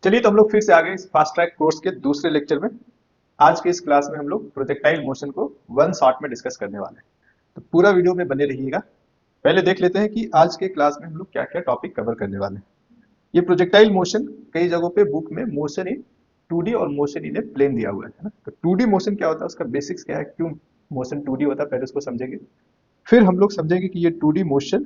चलिए तो हम लोग फिर से आ गए इस फास्ट ट्रैक कोर्स के दूसरे लेक्चर में। आज के इस क्लास में हम लोग प्रोजेक्टाइल मोशन को वन शॉट में डिस्कस करने वाले हैं। तो पूरा वीडियो में बने रहिएगा। पहले देख लेते हैं कि आज के क्लास में हम लोग क्या क्या टॉपिक कवर करने वाले हैं। ये प्रोजेक्टाइल मोशन कई जगहों पे बुक में मोशन इन 2D और मोशन इन ए प्लेन दिया हुआ है ना। तो 2D मोशन क्या होता है, उसका बेसिक्स क्या है, क्यों मोशन 2D होता है, पहले उसको समझेंगे। फिर हम लोग समझेंगे कि ये 2D मोशन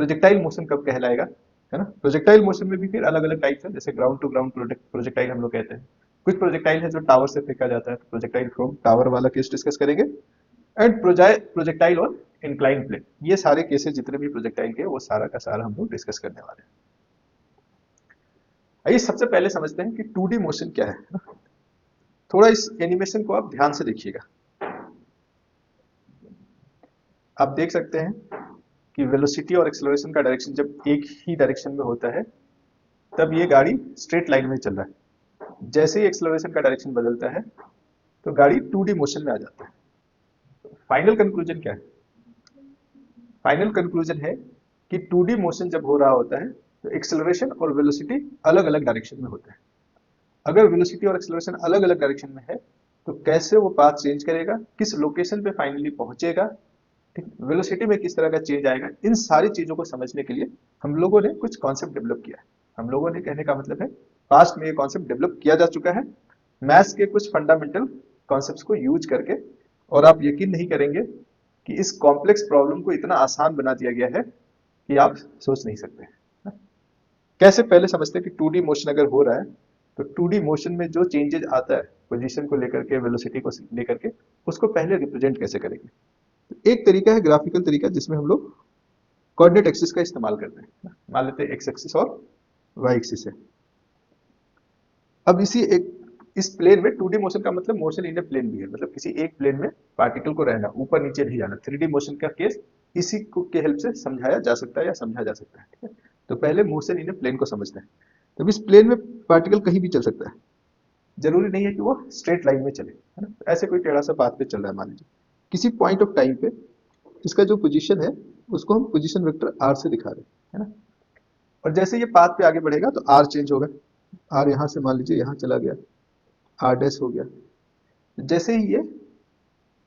प्रोजेक्टाइल मोशन कब कहलाएगा, है ना। प्रोजेक्टाइल मोशन में भी फिर अलग अलग टाइप्स है, जैसे ग्राउंड टू ग्राउंड प्रोजेक्टाइल हम लोग कहते हैं। कुछ प्रोजेक्टाइल है जो टावर से फेंका जाता है, तो प्रोजेक्टाइल फ्रॉम टावर वाला केस डिस्कस करेंगे। And projectile on incline plane, ये सारे केसेस जितने भी प्रोजेक्टाइल के वो सारा का सारा हम लोग डिस्कस करने वाले हैं। आइए सबसे पहले समझते हैं कि 2D मोशन क्या है। थोड़ा इस एनिमेशन को आप ध्यान से देखिएगा। आप देख सकते हैं कि वेलोसिटी और एक्सेलरेशन का डायरेक्शन जब एक ही डायरेक्शन में होता है तब ये गाड़ी स्ट्रेट लाइन में चल रहा है। जैसे ही एक्सेलरेशन का डायरेक्शन बदलता है तो गाड़ी 2D मोशन में आ जाता है। फाइनल कंक्लूजन क्या है? फाइनल कंक्लूजन है कि 2D मोशन जब हो रहा होता है तो एक्सेलरेशन और वेलोसिटी अलग अलग डायरेक्शन में होते हैं। अगर वेलोसिटी और एक्सेलरेशन अलग अलग डायरेक्शन में है तो कैसे वो पाथ चेंज करेगा, किस लोकेशन पे फाइनली पहुंचेगा, ठीक, वेलोसिटी में किस तरह का चेंज आएगा, इन सारी चीजों को समझने के लिए हम लोगों ने कुछ कॉन्सेप्ट डेवलप किया है। हम लोगों ने कहने का मतलब है पास्ट में ये कॉन्सेप्ट डेवलप किया जा चुका है मैथ्स के कुछ फंडामेंटल कॉन्सेप्ट्स को यूज करके। और आप यकीन नहीं करेंगे कि इस कॉम्प्लेक्स प्रॉब्लम को इतना आसान बना दिया गया है कि आप सोच नहीं सकते। कैसे, पहले समझते हैं कि 2D मोशन अगर हो रहा है तो 2D मोशन में जो चेंजेस आता है पोजीशन को लेकर के, वेलोसिटी को लेकर के, उसको पहले रिप्रेजेंट कैसे करेंगे। तो एक तरीका है ग्राफिकल तरीका, जिसमें हम लोग कोऑर्डिनेट एक्सिस का इस्तेमाल करते हैं। मान लेते हैं एक्स एक्सिस और वाई एक्सिस है। अब इसी एक इस प्लेन में 2D मोशन का मतलब मोशन इन ए प्लेन भी है, मतलब किसी एक प्लेन में पार्टिकल को रहना, ऊपर नीचे नहीं जाना। 3D मोशन का केस इसी को के हेल्प से समझाया जा सकता है या समझा जा सकता है, ठीक है। तो पहले मोशन इन ए प्लेन को समझते हैं। तो इस प्लेन में पार्टिकल कहीं भी चल सकता है, जरूरी नहीं है कि वो स्ट्रेट लाइन में चले, है ना। ऐसे कोई टेढ़ा सा पाथ पे चल रहा है मान लीजिए, किसी पॉइंट ऑफ टाइम पे इसका जो पोजीशन है उसको हम पोजीशन वेक्टर आर से दिखा रहे हैं, है ना। और जैसे ये पाथ पे आगे बढ़ेगा तो आर चेंज होगा। आर यहाँ से मान लीजिए यहाँ चला गया, आर डैश हो गया। जैसे ही ये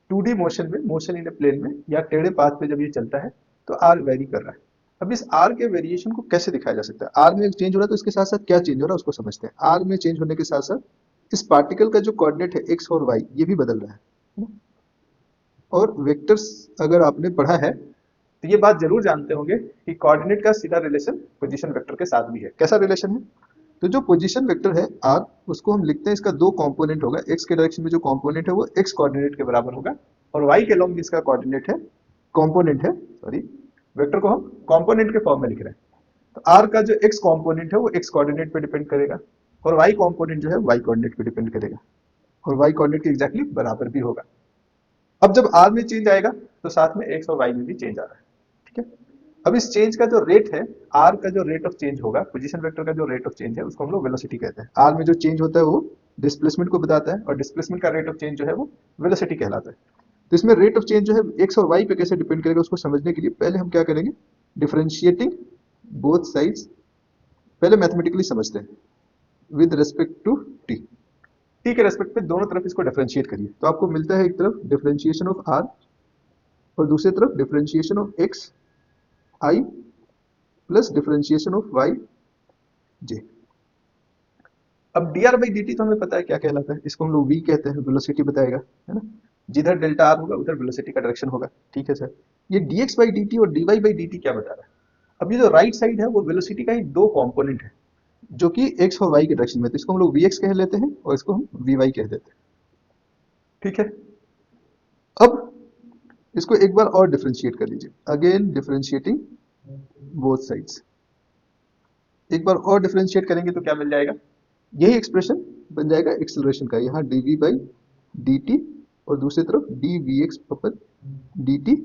2D मोशन में, मोशन इन ए प्लेन में या टेढ़े पाथ पे जब ये चलता है तो आर वेरी कर रहा है। अब इस आर के वेरिएशन को कैसे दिखाया जा सकता है? आर में चेंज हो रहा है तो इसके साथ साथ क्या चेंज हो रहा है उसको समझते हैं। आर में चेंज होने के साथ साथ इस पार्टिकल का जो कोऑर्डिनेट है एक्स और वाई ये भी बदल रहा है। और वेक्टर्स अगर आपने पढ़ा है तो ये बात जरूर जानते होंगे कि कोऑर्डिनेट का सीधा रिलेशन पोजीशन वेक्टर के साथ भी है। कैसा रिलेशन है? तो जो पोजीशन वेक्टर है आर, उसको हम लिखते हैं, इसका दो कंपोनेंट होगा। एक्स के डायरेक्शन में जो कंपोनेंट है वो एक्स कोऑर्डिनेट के बराबर होगा, और वाई के लॉन्ग इसका कोऑर्डिनेट है, कंपोनेंट है, सॉरी, वेक्टर को हम कंपोनेंट के फॉर्म में लिख रहे हैं। तो आर का जो एक्स कंपोनेंट है वो एक्स कोऑर्डिनेट पे डिपेंड करेगा, और वाई कंपोनेंट जो है वाई कोऑर्डिनेट पे डिपेंड करेगा, और वाई कोऑर्डिनेट के एग्जैक्टली बराबर भी होगा। अब जब आर में चेंज आएगा तो साथ में एक्स और वाई में भी चेंज आ रहा है, ठीक है। अब इस चेंज का जो रेट है, आर का जो रेट ऑफ चेंज होगा, पोजीशन वेक्टर का जो रेट ऑफ चेंज है उसको हम लोग वेलोसिटी कहते हैं। आर में जो चेंज होता है वो डिस्प्लेसमेंट को बताता है, और डिस्प्लेसमेंट का रेट ऑफ चेंज जो है वो वेलोसिटी कहलाता है। तो इसमें रेट ऑफ चेंज जो है एक्स और वाई पे कैसे डिपेंड करेगा उसको समझने के लिए पहले हम क्या करेंगे, डिफरेंशिएटिंग बोथ साइड्स पहले मैथमेटिकली समझते हैं with respect to t. T के रेस्पेक्ट पे दोनों तरफ इसको डिफरेंशिएट करिए तो आपको मिलता है एक तरफ डिफरेंशिएशन ऑफ आर और दूसरी तरफ differentiation of X I plus differentiation of Y J. अब D R by D T तो हमें पता है क्या कहलाता है, इसको हम लोग वी कहते हैं, वेलोसिटी बताएगा, है ना। जिधर डेल्टा आर होगा उधर वेलोसिटी का डायरेक्शन होगा, ठीक है सर। ये D X by D T और D Y by D T क्या बता रहा है? अब ये जो राइट साइड है वो वेलोसिटी का ही दो कंपोनेंट है जो कि एक्स और वाई के डायरेक्शन में, तो इसको हम लोग वी एक्स कह लेते हैं और इसको हम वी वाई कह देते हैं, ठीक है। अब इसको एक बार और डिफरेंशिएट कर लीजिए, अगेन डिफरेंशिएटिंग बोथ साइड्स। एक बार और डिफरेंशिएट करेंगे तो क्या मिल जाएगा, यही एक्सप्रेशन बन जाएगा एक्सेलरेशन का, यहाँ D V by D T और दूसरी तरफ D we X upon D T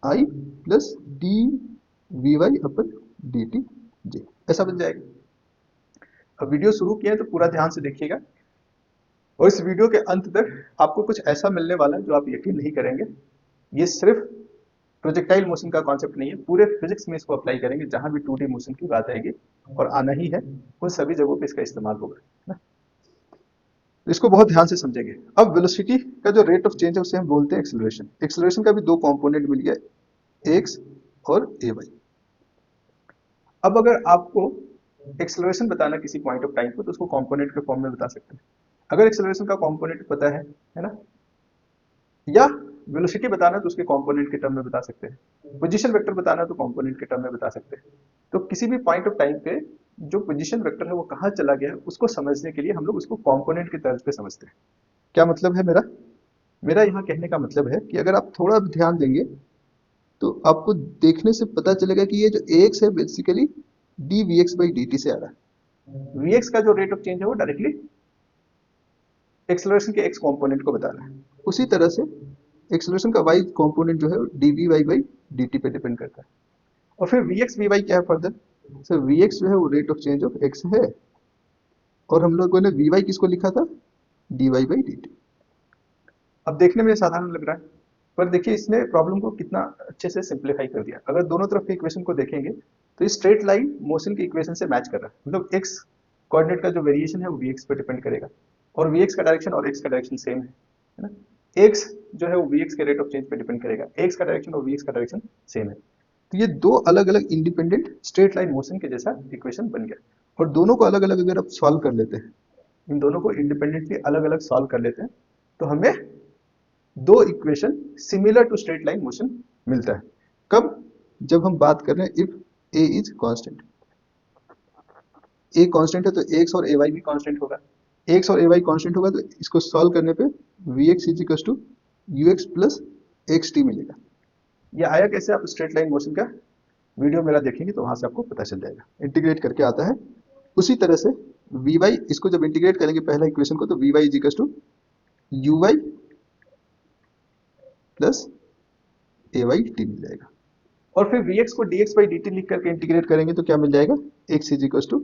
I plus D we Y upon D T J, ऐसा बन जाएगा। अब वीडियो शुरू किया है तो पूरा ध्यान से देखिएगा, और इस वीडियो के अंत तक आपको कुछ ऐसा मिलने वाला है जो आप यकीन नहीं करेंगे। ये सिर्फ प्रोजेक्टाइल मोशन का कॉन्सेप्ट नहीं है, पूरे फिजिक्स में इसको अप्लाई करेंगे, जहां भी 2D मोशन की बात आएगी और आना ही है, उन सभी जगहों पे इसका इस्तेमाल होगा, है ना। तो इसको बहुत ध्यान से समझेंगे। अब वेलोसिटी का जो रेट ऑफ चेंज है उसे हम बोलते हैं एक्सेलरेशन। एक्सेलरेशन का भी दो कंपोनेंट मिल गया, एक्स और ए वाई। अब अगर आपको एक्सेलरेशन बताना किसी पॉइंट ऑफ टाइम को, तो उसको कंपोनेंट के फॉर्म में बता सकते हैं। अगर एक्सेलरेशन का कंपोनेंट पता है ना, या वेलोसिटी बताना है तो उसके कंपोनेंट के टर्म में बता सकते हैं, पोजीशन वेक्टर बताना है तो कंपोनेंट के टर्म में बता सकते हैं। तो किसी भी पॉइंट ऑफ टाइम पे जो पोजीशन वेक्टर है वो कहाँ चला गया है, उसको समझने के लिए हम लोग उसको कंपोनेंट की तर्ज पे समझते हैं। क्या मतलब है मेरा? मेरा यहाँ कहने का मतलब है कि अगर आप थोड़ा भी ध्यान देंगे तो आपको देखने से पता चलेगा कि ये जो एक्स है basically d we x by D t से आ रहा है। वी एक्स का जो रेट ऑफ चेंज है वो डायरेक्टली एक्सेलरेशन के एक्स कंपोनेंट को बता रहा है। उसी तरह से एक्सेलरेशन का वाई कंपोनेंट जो है d we y by D t पे डिपेंड करता है। और फिर वी एक्स वी वाई क्या है फर्दर? सर वी एक्स जो है वो rate of change of x है, और हम लोगों ने वी वाई किसको लिखा था? D Y by D t. अब देखने में साधारण लग रहा है, पर देखिए इसने प्रॉब्लम को कितना अच्छे से सिंप्लीफाई कर दिया। अगर दोनों तरफ के इक्वेशन को देखेंगे तो ये स्ट्रेट लाइन मोशन के इक्वेशन से मैच कर रहा है, मतलब एक्स कोऑर्डिनेट का जो वेरिएशन है वो वी एक्स पे डिपेंड करेगा, और वी एक्स का डायरेक्शन और एक्स का डायरेक्शन सेम है ना। एक्स जो है वो वी एक्स के रेट ऑफ चेंज पे डिपेंड करेगा, एक्स का डायरेक्शन और वी एक्स का डायरेक्शन सेम है। तो ये दो अलग अलग इंडिपेंडेंट स्ट्रेट लाइन मोशन के जैसा इक्वेशन बन गया, और दोनों को अलग अलग अगर आप सॉल्व कर लेते हैं, इन दोनों को इंडिपेंडेंटली अलग अलग सॉल्व कर लेते हैं, तो हमें दो equation similar to straight line motion मिलता है। कब? जब हम बात कर रहे हैं if a is constant. A constant है तो एक्स और ए वाई भी कांस्टेंट होगा। एक्स और ए वाई कांस्टेंट होगा तो इसको सॉल्व करने पे v x is equal to you x plus x t मिलेगा। ये आया कैसे? आप स्ट्रेट लाइन मोशन का वीडियो मेरा देखेंगे तो वहां से आपको पता चल जाएगा, इंटीग्रेट करके आता है। उसी तरह से वी वाई, इसको जब इंटीग्रेट करेंगे पहला इक्वेशन को, तो we Y is equal to you Y plus A Y T मिल जाएगा। और फिर वी एक्स को D X by D T लिख करके इंटीग्रेट करेंगे तो क्या मिल जाएगा? X is equal to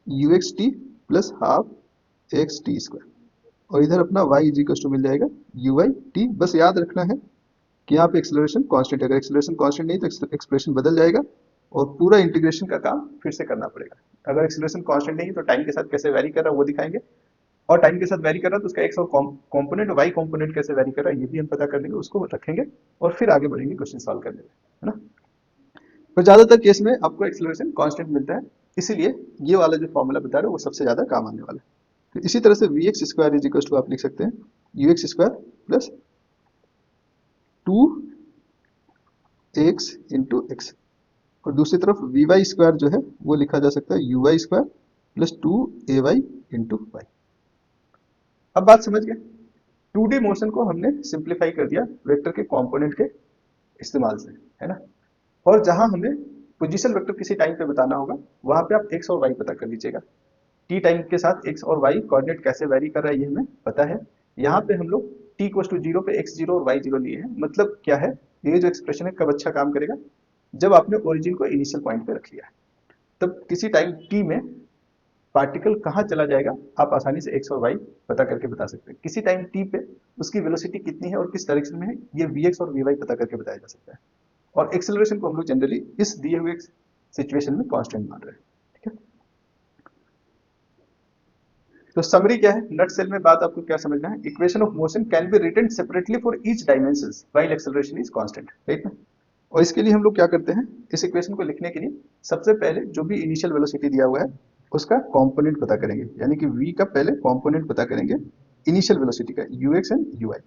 you x T plus half x T square, और इधर अपना y इज इक्वल टू मिल जाएगा यू वाई टी। बस याद रखना है कि यहाँ पे एक्सेलरेशन कांस्टेंट है, अगर एक्सेलरेशन कांस्टेंट नहीं तो एक्सप्रेशन बदल जाएगा और पूरा इंटीग्रेशन का काम फिर से करना पड़ेगा। अगर एक्सेलरेशन कांस्टेंट नहीं है तो टाइम के साथ कैसे वैरी कर रहा है वो दिखाएंगे, और टाइम के साथ वैरी कर रहा है तो उसका एक्स और कॉम्पोनेंट वाई कॉम्पोनेंट कैसे वैरी कर रहा है ये भी हम पता कर लेंगे, उसको रखेंगे और फिर आगे बढ़ेंगे क्वेश्चन सॉल्व करने में, है ना। पर ज्यादातर केस में आपको एक्सेलरेशन कांस्टेंट मिलता है, इसीलिए ये वाला जो फॉर्मूला बता रहे हो वो सबसे ज्यादा काम आने वाला है। तो इसी तरह से v x square is equal to आप लिख सकते हैं u x square plus two x into x, और दूसरी तरफ वी वाई स्क्वायर जो है वो लिखा जा सकता है u Y square plus two a y into y. अब बात समझ गए? 2D मोशन को हमने सिंप्लीफाई कर दिया वेक्टर के कंपोनेंट के इस्तेमाल से, है ना। और जहां हमें पोजीशन वेक्टर किसी टाइम पे बताना होगा वहां पे आप एक्स और वाई पता कर लीजिएगा। टी टाइम के साथ एक्स और वाई कोऑर्डिनेट कैसे वेरी कर रहा है ये हमें पता है। यहाँ पे हम लोग टी इक्वल टू जीरो पे एक्स जीरो और वाई जीरो लिए हैं। मतलब क्या है, ये जो एक्सप्रेशन है कब अच्छा काम करेगा? जब आपने ओरिजिन को इनिशियल पॉइंट पे रख लिया है, तब किसी टाइम टी में पार्टिकल कहाँ चला जाएगा आप आसानी से एक्स और वाई पता करके बता सकते हैं। किसी टाइम टी पे उसकी वेलोसिटी कितनी है और किस डायरेक्शन में है, ये वी एक्स और वी वाई पता करके बताया जा सकता है। और एक्सेलरेशन को हम लोग जनरली इस दिए हुए सिचुएशन में कांस्टेंट मान रहे हैं, ठीक है। तो समरी क्या है, नट सेल में बात आपको क्या समझना है? Equation of motion can be written separately for each dimensions while acceleration is constant, right ना। और इसके लिए हम लोग क्या करते हैं, इस इक्वेशन को लिखने के लिए सबसे पहले जो भी इनिशियल वेलोसिटी दिया हुआ है उसका कंपोनेंट पता करेंगे, यानी कि v का पहले कंपोनेंट पता करेंगे इनिशियल वेलोसिटी का, u x and u y.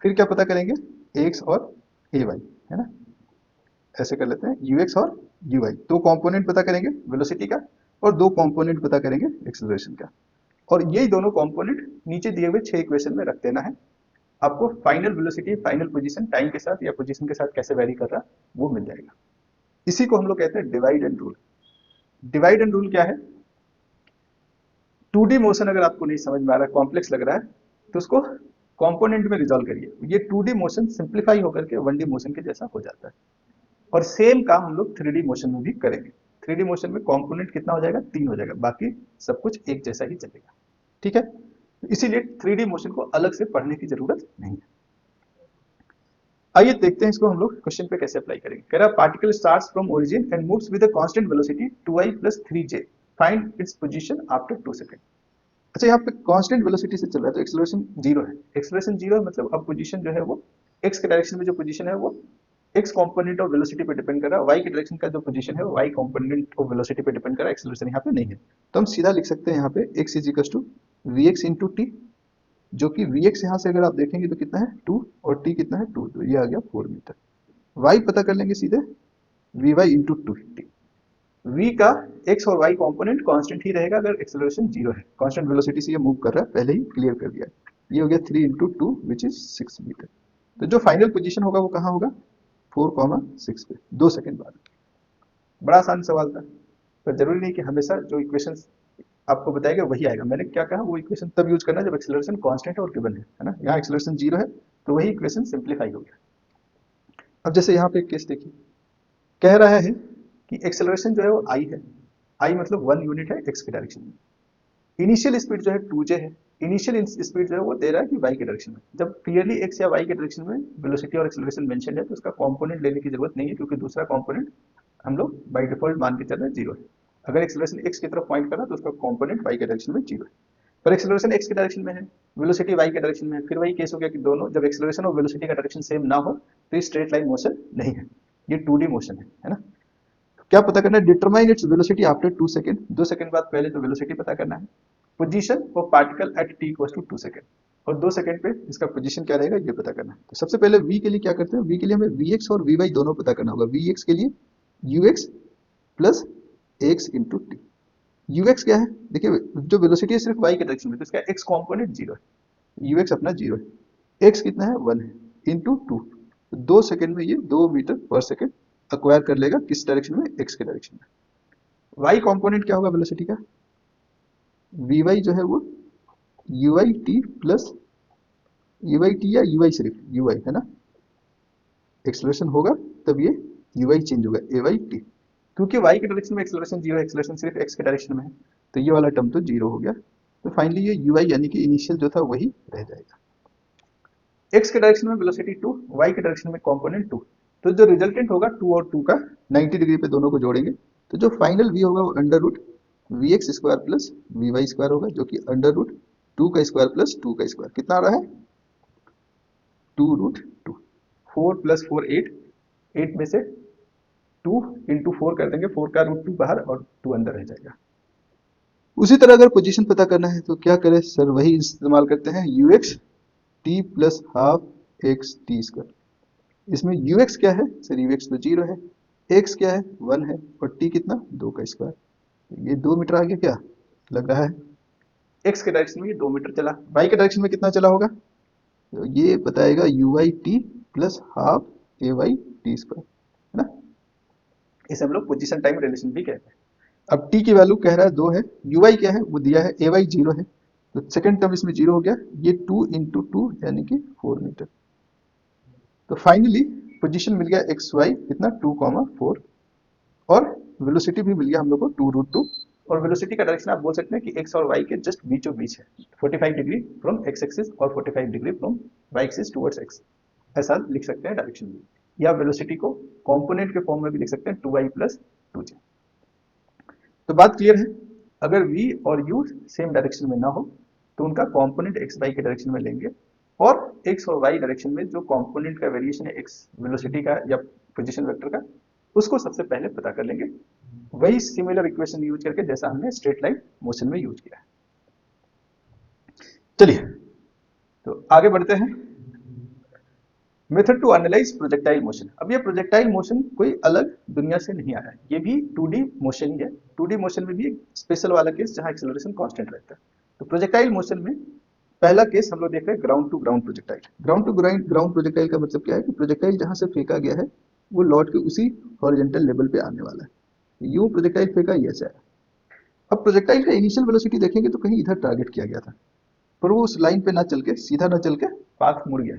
फिर क्या पता करेंगे? एक्स और ए वाई, है ना। ऐसे कर लेते हैं यू एक्स और यू वाई, दो कंपोनेंट पता करेंगे वेलोसिटी का और दो कंपोनेंट पता करेंगे एक्सेलरेशन का। और यही दोनों कंपोनेंट नीचे दिए हुए 6 इक्वेशन में रख देना है। आपको final velocity, final position time के साथ या पोजीशन के साथ कैसे वेरी कर रहा है वो मिल जाएगा। इसी को हम लोग कहते हैं divide and rule. Divide and rule क्या है? 2D मोशन अगर आपको नहीं समझ में आ रहा है, कॉम्प्लेक्स लग रहा है, तो उसको कंपोनेंट में रिजॉल्व करिए, ये 2D मोशन सिंप्लीफाई होकर के 1D मोशन के जैसा हो जाता है। और सेम काम हम लोग 3D मोशन में भी करेंगे। 3D मोशन में कंपोनेंट कितना हो जाएगा? 3 हो जाएगा, बाकी सब कुछ एक जैसा ही चलेगा, ठीक है। इसीलिए 3D मोशन को अलग से पढ़ने की जरूरत नहीं है। आइए देखते हैं इसको हम लोग क्वेश्चन पे कैसे अप्लाई करेंगे। कह रहा particle starts from origin and moves with a constant velocity 2i + 3j, find its position after 2 second. अच्छा, यहाँ पे कांस्टेंट वेलोसिटी से चल रहा है तो एक्सेलरेशन जीरो है। एक्सेलरेशन जीरो है मतलब अब पोजीशन जो है वो एक्स के डायरेक्शन में जो पोजीशन है वो एक्स कंपोनेंट ऑफ वेलोसिटी पे डिपेंड कर रहा है, वाई के डायरेक्शन का जो पोजीशन है वो वाई कंपोनेंट ऑफ वेलोसिटी पे डिपेंड कर रहा है, एक्सेलरेशन यहाँ पे नहीं है। तो हम सीधा लिख सकते हैं यहाँ पे x = vx × t, जो कि vx यहाँ से अगर आप देखेंगे तो कितना है 2 और t कितना है 2, तो ये आ गया 4 मीटर। y पता कर लेंगे सीधे vy × 2t। v का x और y कंपोनेंट कांस्टेंट ही रहेगा अगर एक्सेलरेशन जीरो है, कांस्टेंट वेलोसिटी से ये मूव कर रहा है, पहले ही क्लियर कर दिया है। ये हो गया 3 × 2 विच इज 6 मीटर। तो जो फाइनल पोजीशन होगा वो कहाँ होगा 4,6 पे 2 सेकंड बाद। बड़ा आसान सवाल था, पर जरूरी नहीं कि हमेशा जो इक्वेशंस आपको बताएगा वही आएगा। मैंने क्या कहा, वो इक्वेशन तब यूज करना जब एक्सेलरेशन कांस्टेंट और गिवन है ना। यहाँ एक्सेलरेशन जीरो है तो वही इक्वेशन सिंप्लीफाई हो गया। अब जैसे यहाँ पे एक केस देखिए, कह रहा है कि एक्सेलरेशन जो है वो आई है, आई मतलब 1 यूनिट है एक्स के डायरेक्शन में। इनिशियल स्पीड जो है 2j है, इनिशियल स्पीड जो है वो दे रहा है कि वाई के डायरेक्शन में। जब क्लियरली एक्स या वाई के डायरेक्शन में वेलोसिटी और एक्सेलरेशन मेंशन है तो उसका कंपोनेंट लेने की जरूरत नहीं है, क्योंकि दूसरा कंपोनेंट हम लोग बाय डिफॉल्ट मान के चल रहे हैं जीरो है। अगर एक्सेलरेशन एक्स की तरफ पॉइंट कर रहा है तो उसका कंपोनेंट वाई के डायरेक्शन में जीरो है, पर एक्सेलरेशन एक्स के डायरेक्शन में है, वेलोसिटी वाई के डायरेक्शन में है। फिर वही केस हो गया कि दोनों जब एक्सेलरेशन और वेलोसिटी का डायरेक्शन सेम ना हो तो ये स्ट्रेट लाइन मोशन नहीं है, ये 2D मोशन है ना। क्या पता करना है, determine its velocity after 2 second. 2 second बाद पहले तो वेलोसिटी पता करना है, position of particle at t = 2 second, और 2 सेकंड पे इसका पोजीशन क्या रहेगा ये पता करना है। तो सबसे पहले v के लिए क्या करते हैं, v के लिए हमें vx और vy दोनों पता करना होगा। vx के लिए ux plus x into T. ux क्या है, देखिए जो वेलोसिटी है सिर्फ y के डायरेक्शन में, तो इसका x कॉम्पोनेंट जीरो है, ux अपना जीरो है, x कितना है 1 है इंटू 2, 2 सेकंड में ये 2 मीटर पर सेकंड अक्वायर कर लेगा, किस डायरेक्शन में, x के डायरेक्शन में। y कंपोनेंट क्या होगा वेलोसिटी का, vy जो है वो uit प्लस uit या ui, सिर्फ ui है ना, एक्सेलरेशन होगा तब ये ui चेंज होगा ayt, क्योंकि y के डायरेक्शन में एक्सेलरेशन जीरो है, एक्सेलरेशन सिर्फ x के डायरेक्शन में है, तो ये वाला टर्म तो जीरो हो गया। तो फाइनली ये ui यानी कि इनिशियल जो था वही रह जाएगा। x के डायरेक्शन में वेलोसिटी 2, y के डायरेक्शन में कंपोनेंट 2, तो जो रिजल्टेंट होगा 2 और 2 का 90 डिग्री पे दोनों को जोड़ेंगे, तो जो फाइनल v होगा वो √vx² प्लस vy² होगा, जो कि √2 का स्क्वायर प्लस 2 का स्क्वायर कितना आ रहा है 2√2। 4 + 4 8, 8 में से 2 × 4 कर देंगे, 4 का √2 बाहर और 2 अंदर रह जाएगा। उसी तरह अगर पोजीशन पता करना है तो क्या करें सर, वही इस्तेमाल करते हैं ux t plus half x T square. इसमें ux क्या है सर, ux तो जीरो है, x क्या है 1 है, और t कितना 2 का स्क्वायर, ये 2 मीटर आगे क्या लग रहा है, x के डायरेक्शन में ये 2 मीटर चला, y के डायरेक्शन में कितना चला होगा, तो ये बताएगा uit plus half ay t square है ना। इसे हम लोग पोजीशन टाइम रिलेशन भी कहते हैं। अब t की वैल्यू कह रहा है 2 है, ui क्या है वो दिया है, ay जीरो है, तो सेकंड टर्म इसमें जीरो हो गया, ये 2 × 2 यानी कि 4 मीटर। तो फाइनली पोजीशन मिल गया एक्स वाई कितना 2,4, और वेलोसिटी भी मिल गया हम लोग को 2√2, और वेलोसिटी का डायरेक्शन आप बोल सकते हैं कि एक्स और वाई के जस्ट बीचों बीच है, 45 डिग्री फ्रॉम एक्स एक्सिस और 45 degree from y axis towards x, ऐसा लिख सकते हैं डायरेक्शन में। या वेलोसिटी को कंपोनेंट के फॉर्म में भी लिख सकते हैं 2y + 2j। तो बात क्लियर है, अगर v और u सेम डायरेक्शन में ना हो तो उनका कंपोनेंट x y के डायरेक्शन में लेंगे, और x और y डायरेक्शन में जो कंपोनेंट का वेरिएशन है x वेलोसिटी का या पोजीशन वेक्टर का, उसको सबसे पहले पता कर लेंगे, वही सिमिलर इक्वेशन यूज करके जैसा हमने स्ट्रेट लाइन मोशन में यूज किया है। चलिए तो आगे बढ़ते हैं, method to analyse projectile motion. अब ये प्रोजेक्टाइल मोशन कोई अलग दुनिया से नहीं आया है, ये भी 2D मोशन ही है। 2D मोशन में भी एक स्पेशल वाला केस जहां एक्सेलरेशन कांस्टेंट रहता है। तो प्रोजेक्टाइल मोशन में पहला केस हम लोग देख रहे हैं ground to ground projectile. Ground to ground projectile का मतलब क्या है कि प्रोजेक्टाइल जहां से फेंका गया है वो लौट के उसी हॉरिजॉन्टल लेवल पे आने वाला है। यूं प्रोजेक्टाइल फेंका, ये ऐसा है। अब प्रोजेक्टाइल का इनिशियल वेलोसिटी देखेंगे तो कहीं इधर टारगेट किया गया था, पर वो उस लाइन पे ना चल के सीधा ना चल के पाथ मुड़ गया,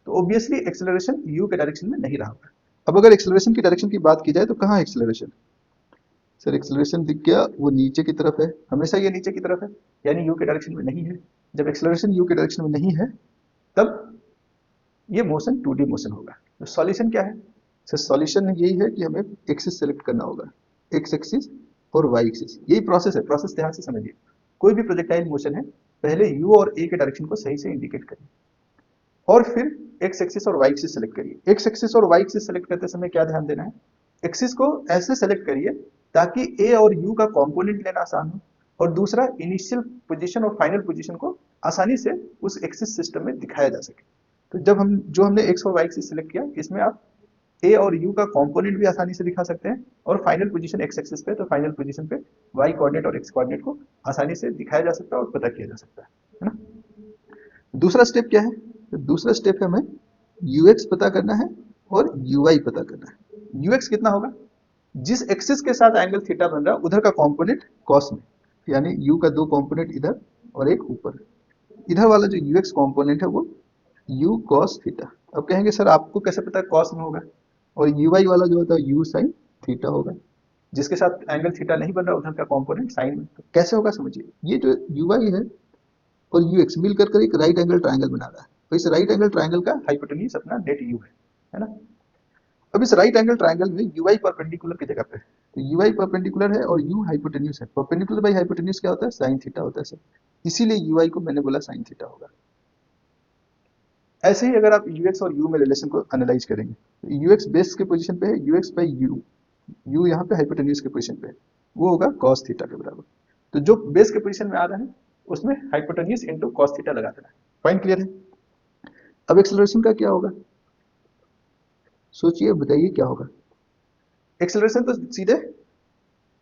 तो ऑब्वियसली एक्सेलरेशन यू के डायरेक्शन में नहीं रहा होगा। अब अगर एक्सेलरेशन की डायरेक्शन की बात की जाए तो कहाँ एक्सेलरेशन, सर एक्सेलरेशन दिख गया वो नीचे की तरफ है, हमेशा ये नीचे की तरफ है, यानी यू के डायरेक्शन में नहीं है। जब एक्सेलरेशन यू के डायरेक्शन में नहीं है तब ये मोशन 2D मोशन होगा। तो सॉल्यूशन क्या है सर? सॉल्यूशन यही है कि हमें एक्सिस सेलेक्ट करना होगा, एक्स एक्सिस और वाई एक्सिस, यही प्रोसेस है। प्रोसेस ध्यान से समझिए, कोई भी प्रोजेक्टाइल मोशन है, पहले यू और ए के डायरेक्शन को सही से इंडिकेट करिए और फिर एक्स एक्सिस और वाई एक्सिस सेलेक्ट करिए। एक्स एक्सिस और वाई एक्सिस सेलेक्ट करते समय क्या ध्यान देना है, एक्सिस को ऐसे सेलेक्ट करिए ताकि ए और यू का कंपोनेंट लेना आसान हो, और दूसरा इनिशियल पोजीशन और फाइनल पोजीशन को आसानी से उस एक्सिस सिस्टम में दिखाया जा सके। तो जब हमने एक्स और वाई एक्सिस सेलेक्ट किया, इसमें आप ए और यू का कंपोनेंट भी आसानी से दिखा सकते हैं, और फाइनल पोजीशन एक्स एक्सिस पे, तो फाइनल पोजीशन पे वाई कोऑर्डिनेट और एक्स कोऑर्डिनेट को आसानी से दिखाया जा सकता है और पता किया जा सकता है ना। दूसरा स्टेप क्या है? तो दूसरा स्टेप है हमें यूएक्स पता करना है और यूवाई पता करना है। यूएक्स कितना होगा? जिस एक्सिस के साथ एंगल थीटा बन रहा है उधर का कंपोनेंट कॉस में, यानी यू का दो कंपोनेंट इधर और एक ऊपर। इधर वाला जो यूएक्स कंपोनेंट है वो यू कॉस थीटा। अब कहेंगे सर आपको कैसे पता है कॉस में होगा, और यूवाई वाला जो होता है यू साइन थीटा होगा। जिसके साथ एंगल थीटा नहीं बन रहा उधर का कंपोनेंट साइन में। तो कैसे होगा समझिए, ये जो यूवाई है और यूएक्स मिलकर कर एक राइट एंगल ट्राइंगल बना रहा है, तो इस राइट एंगल ट्राइंगल का हाइपोटेन्यूज अपना नेट यू है ना। अब इस राइट एंगल ट्राइंगल में यूआई परपेंडिकुलर की जगह पे है, तो यूआई परपेंडिकुलर है और यू हाइपोटेन्यूज है। परपेंडिकुलर बाई हाइपोटेन्यूज क्या होता है? साइन थीटा होता है सर, इसीलिए यूआई को मैंने बोला साइन थीटा होगा। ऐसे ही अगर आप यूएक्स और यू में रिलेशन को एनालाइज करेंगे, तो यूएक्स बेस के पोजीशन पे है, यूएक्स बाई यू, यू यहाँ पे हाइपोटेन्यूज के पोजीशन पे है, वो होगा कॉस थीटा के बराबर। तो जो बेस के पोजीशन में आ रहा है उसमें हाइपोटेन्यूज इंटू कॉस थीटा लगा देना है। पॉइंट क्लियर है? अब एक्सेलरेशन का क्या होगा, सोचिए बताइए क्या होगा। एक्सेलरेशन तो सीधे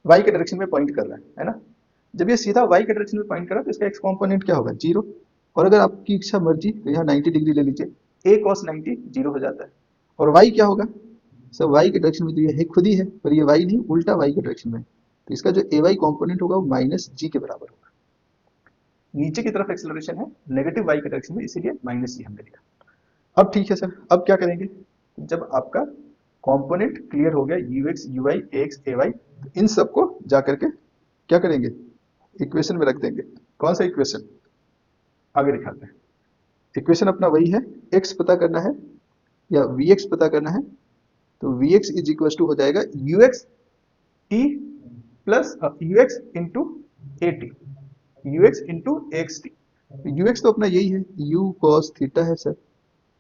y के डायरेक्शन में पॉइंट कर रहा है ना। जब ये सीधा y के डायरेक्शन में पॉइंट कर रहा है तो इसका x कंपोनेंट क्या होगा? जीरो। और अगर आपकी इच्छा मर्जी तो यहाँ 90 डिग्री ले लीजिए, a cos 90 जीरो हो जाता है। और y क्या होगा? सब y के डायरेक्शन में तो ये है खुद ही है, पर ये y नहीं, उल्टा y के डायरेक्शन में, तो इसका जो ay कंपोनेंट होगा वो माइनस जी के बराबर होगा। नीचे की तरफ एक्सेलरेशन है नेगेटिव y के डायरेक्शन में, इसीलिए माइनस जी हमने लिया। अब ठीक है सर, अब क्या करेंगे? जब आपका कंपोनेंट क्लियर हो गया, U x you Y X A Y, इन सबको जाकर के क्या करेंगे? इक्वेशन में रख देंगे। कौन सा इक्वेशन? आगे दिखाते हैं। इक्वेशन अपना वही है, एक्स पता करना है या वी एक्स पता करना है, तो v x is equal to हो जाएगा u x T plus u x into a t, u x into x t. U x तो अपना यही है, यू कॉस थीटा है सर,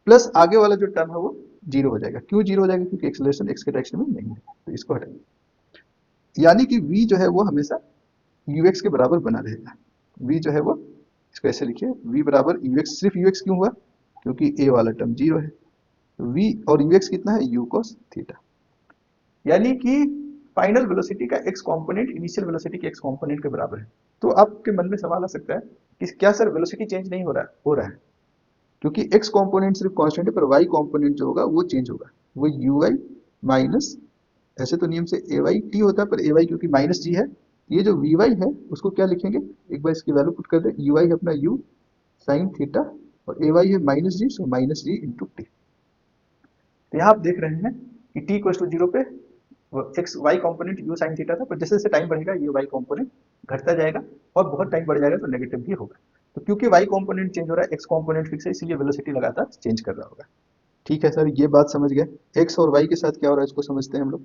प्लस आगे वाला जो टर्म है वो जीरो हो जाएगा। क्यों जीरो हो जाएगा? क्योंकि एक्सेलरेशन एक्स के डायरेक्शन में नहीं है, तो इसको हटाइए। यानी कि v जो है वो हमेशा ux के बराबर बना रहेगा। v जो है वो, इसको ऐसे लिखिए, v बराबर ux। सिर्फ ux क्यों हुआ? क्योंकि a वाला टर्म जीरो है, तो v और ux कितना है? u cos theta. यानी कि फाइनल वेलोसिटी का x कंपोनेंट इनिशियल वेलोसिटी के x कंपोनेंट के बराबर है। तो आपके मन में सवाल आ सकता है कि क्या सर वेलोसिटी चेंज नहीं हो रहा है? हो रहा है, क्योंकि x कंपोनेंट सिर्फ कांस्टेंट है, पर y कंपोनेंट जो होगा वो चेंज होगा, वो uy माइनस, ऐसे तो नियम से ए वाई टी होता है, पर ए वाई क्योंकि माइनस जी है, ये जो वी वाई है उसको क्या लिखेंगे? एक बार इसकी वैल्यू पुट कर दे, यू वाई है अपना यू साइन थीटा, और ए वाई है minus g, so minus g into t. तो यहाँ आप देख रहे हैं कि टी इक्वल टू जीरो पे x y component u sine theta था, पर जैसे जैसे टाइम बढ़ेगा ये वाई कॉम्पोनेंट घटता जाएगा, और बहुत टाइम बढ़ जाएगा तो नेगेटिव भी होगा। तो क्योंकि वाई कॉम्पोनेंट चेंज हो रहा है, एक्स कॉम्पोनेंट फिक्स है, इसीलिए वेलोसिटी लगातार चेंज कर रहा होगा। ठीक है सर, ये बात समझ गए। एक्स और वाई के साथ क्या हो रहा है इसको समझते हैं हम लोग।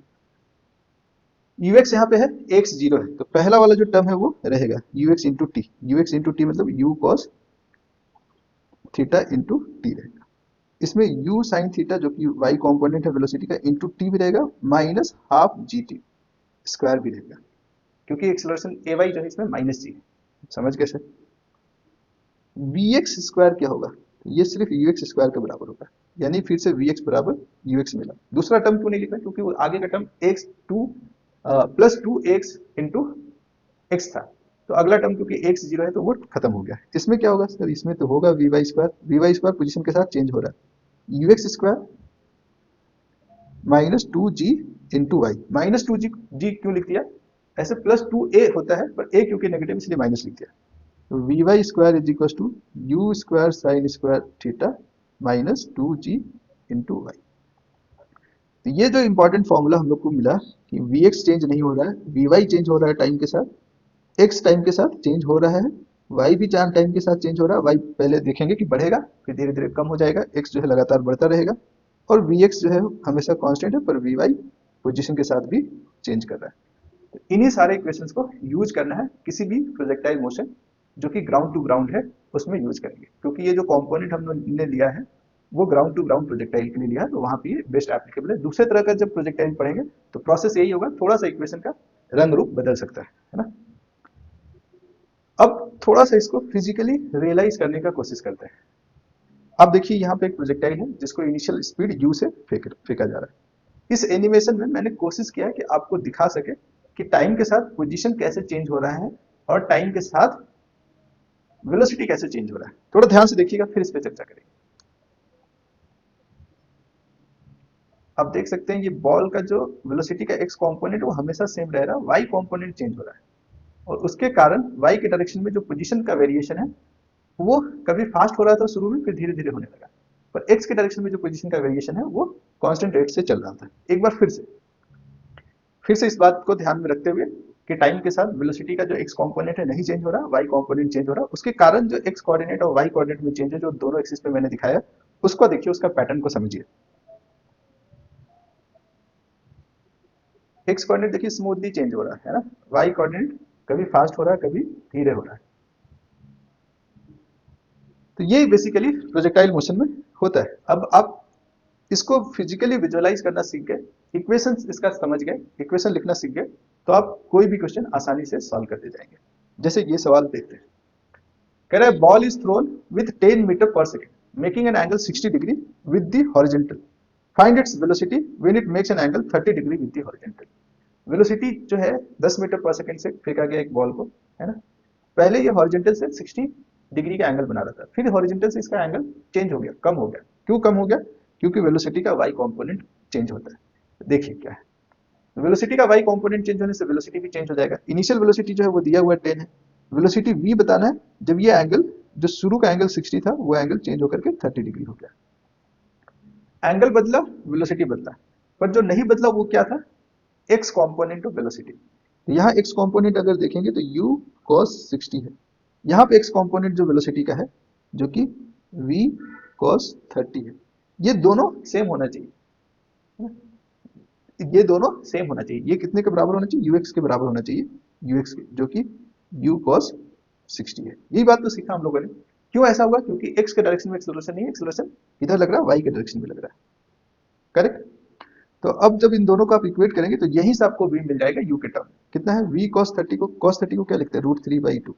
यूएक्स यहाँ पे है, एक्स जीरो है, तो पहला वाला जो टर्म है वो रहेगा U X into T. U X into T मतलब U cos theta into T रहेगा। इसमें यू साइन थीटा जो कि वाई कॉम्पोनेंट है वेलोसिटी का, इंटू टी भी रहेगा, minus half G T square भी रहेगा, क्योंकि एक्सेलरेशन ए वाई जो है इसमें माइनस जी है। समझ गए सर? वी एक्स स्क्वायर क्या होगा? ये सिर्फ यू एक्स स्क्वायर के बराबर होगा, यानी फिर से वी एक्स बराबर यू एक्स मिला। दूसरा टर्म क्यों नहीं लिखा? क्योंकि वो आगे का term x to plus two x into x था, तो अगला टर्म क्योंकि एक्स जीरो है तो वो खत्म हो गया। इसमें क्या होगा सर? इसमें तो होगा V Y square, we Y square position के साथ चेंज हो रहा है, U x square minus two जी into Y. Minus two G G क्यों लिख दिया? ऐसे प्लस टू ए होता है, पर ए क्योंकि नेगेटिव इसलिए माइनस लिख दिया। तो we Y square is equal to you square sine square theta minus two ji into y. तो ये जो इंपॉर्टेंट फॉर्मूला हम लोग को मिला कि वी एक्स चेंज नहीं हो रहा है, वी वाई चेंज हो रहा है टाइम के साथ, एक्स टाइम के साथ चेंज हो रहा है, वाई भी टाइम के साथ चेंज हो रहा है। वाई पहले देखेंगे कि बढ़ेगा, फिर धीरे धीरे कम हो जाएगा, एक्स जो है लगातार बढ़ता रहेगा। और वी एक्स जो है हमेशा कांस्टेंट है, पर वी वाई पोजिशन के साथ भी चेंज कर रहा है। तो इन्हीं सारे इक्वेशंस को यूज करना है किसी भी प्रोजेक्टाइल मोशन जो कि ग्राउंड टू ग्राउंड है उसमें यूज करेंगे, क्योंकि ये जो कंपोनेंट हमने लिया है वो ग्राउंड टू ग्राउंड प्रोजेक्टाइल के लिए लिया है, तो वहां पे ये बेस्ट एप्लीकेबल है। दूसरे तरह का जब प्रोजेक्टाइल पढ़ेंगे तो प्रोसेस यही होगा, थोड़ा सा इक्वेशन का रंग रूप बदल सकता है ना। अब थोड़ा सा इसको फिजिकली रियलाइज करने का कोशिश करते हैं। अब देखिए यहाँ पे एक प्रोजेक्टाइल है जिसको इनिशियल स्पीड यू से फेंका जा रहा है। इस एनिमेशन में मैंने कोशिश किया कि आपको दिखा सके कि टाइम के साथ पोजीशन कैसे चेंज हो रहा है और टाइम के साथ वेलोसिटी कैसे चेंज हो रहा है। थोड़ा ध्यान से देखिएगा, फिर इस पे चर्चा करेंगे। आप देख सकते हैं ये बॉल का जो वेलोसिटी का एक्स कंपोनेंट वो हमेशा सेम रह रहा है, वाई कंपोनेंट चेंज हो रहा है, और उसके कारण वाई के डायरेक्शन में जो पोजीशन का वेरिएशन है वो कभी फास्ट हो रहा था शुरू में, फिर धीरे धीरे होने लगा, पर एक्स के डायरेक्शन में जो पोजीशन का वेरिएशन है वो कांस्टेंट रेट से चल रहा था। एक बार फिर से इस बात को ध्यान में रखते हुए कि टाइम के साथ वेलोसिटी का जो एक्स कंपोनेंट है नहीं चेंज हो रहा, वाई कंपोनेंट चेंज हो रहा, उसके कारण जो एक्स कोऑर्डिनेट और वाई कोऑर्डिनेट में चेंज है जो दोनों एक्सिस पे मैंने दिखाया उसको देखिए, उसका पैटर्न को समझिए। एक्स कोऑर्डिनेट देखिए स्मूथली चेंज हो रहा है ना, वाई कोऑर्डिनेट कभी फास्ट हो रहा है कभी धीरे हो रहा है। तो ये बेसिकली प्रोजेक्टाइल मोशन में होता है। अब आप इसको फिजिकली विजुअलाइज करना सीख गए, इक्वेशन इसका समझ गए, इक्वेशन लिखना सीख गए, तो आप कोई भी क्वेश्चन आसानी से सॉल्व करते जाएंगे। जैसे ये सवाल देखते हैं, कह रहा है ball is thrown with 10 metre per second making an angle 60 degree with the horizontal, find its velocity when it makes an angle 30 degree with the horizontal. Velocity जो है 10 मीटर पर सेकेंड से फेंका गया एक बॉल को, है ना। पहले ये हॉरिजॉन्टल से 60 डिग्री का एंगल बना रहा था, फिर हॉरिजॉन्टल से इसका एंगल चेंज हो गया, कम हो गया। क्यों कम हो गया? क्योंकि वेलोसिटी का वाई कंपोनेंट चेंज होता है। देखिए क्या है, वेलोसिटी का वाई कंपोनेंट चेंज होने से वेलोसिटी भी चेंज हो जाएगा। इनिशियल वेलोसिटी जो है वो दिया हुआ 10 है, वेलोसिटी v बताना है जब ये एंगल जो शुरू का एंगल 60 था वो एंगल चेंज होकर के 30 डिग्री हो गया। एंगल बदला, वेलोसिटी बदला, पर जो नहीं बदला वो क्या था? X component of velocity. तो यहाँ एक्स कंपोनेंट अगर देखेंगे तो u cos 60 है, यहाँ पे एक्स कंपोनेंट जो वेलोसिटी का है जो कि v cos 30 है। ये दोनों सेम होना चाहिए, ये दोनों सेम होना चाहिए। ये कितने के बराबर होना चाहिए? ux के बराबर होना चाहिए, ux के, जो कि u cos 60 है। यही बात तो सीखा हम लोगों ने। क्यों ऐसा हुआ? क्योंकि x के डायरेक्शन में एक्सेलरेशन नहीं है, एक्सेलरेशन इधर लग रहा है, y के डायरेक्शन में लग रहा है। करेक्ट। तो अब जब इन दोनों को आप इक्वेट करेंगे तो यहीं से आपको v मिल जाएगा u के टर्म। कितना है? v cos 30 को, cos 30 को क्या लिखते हैं? √3/2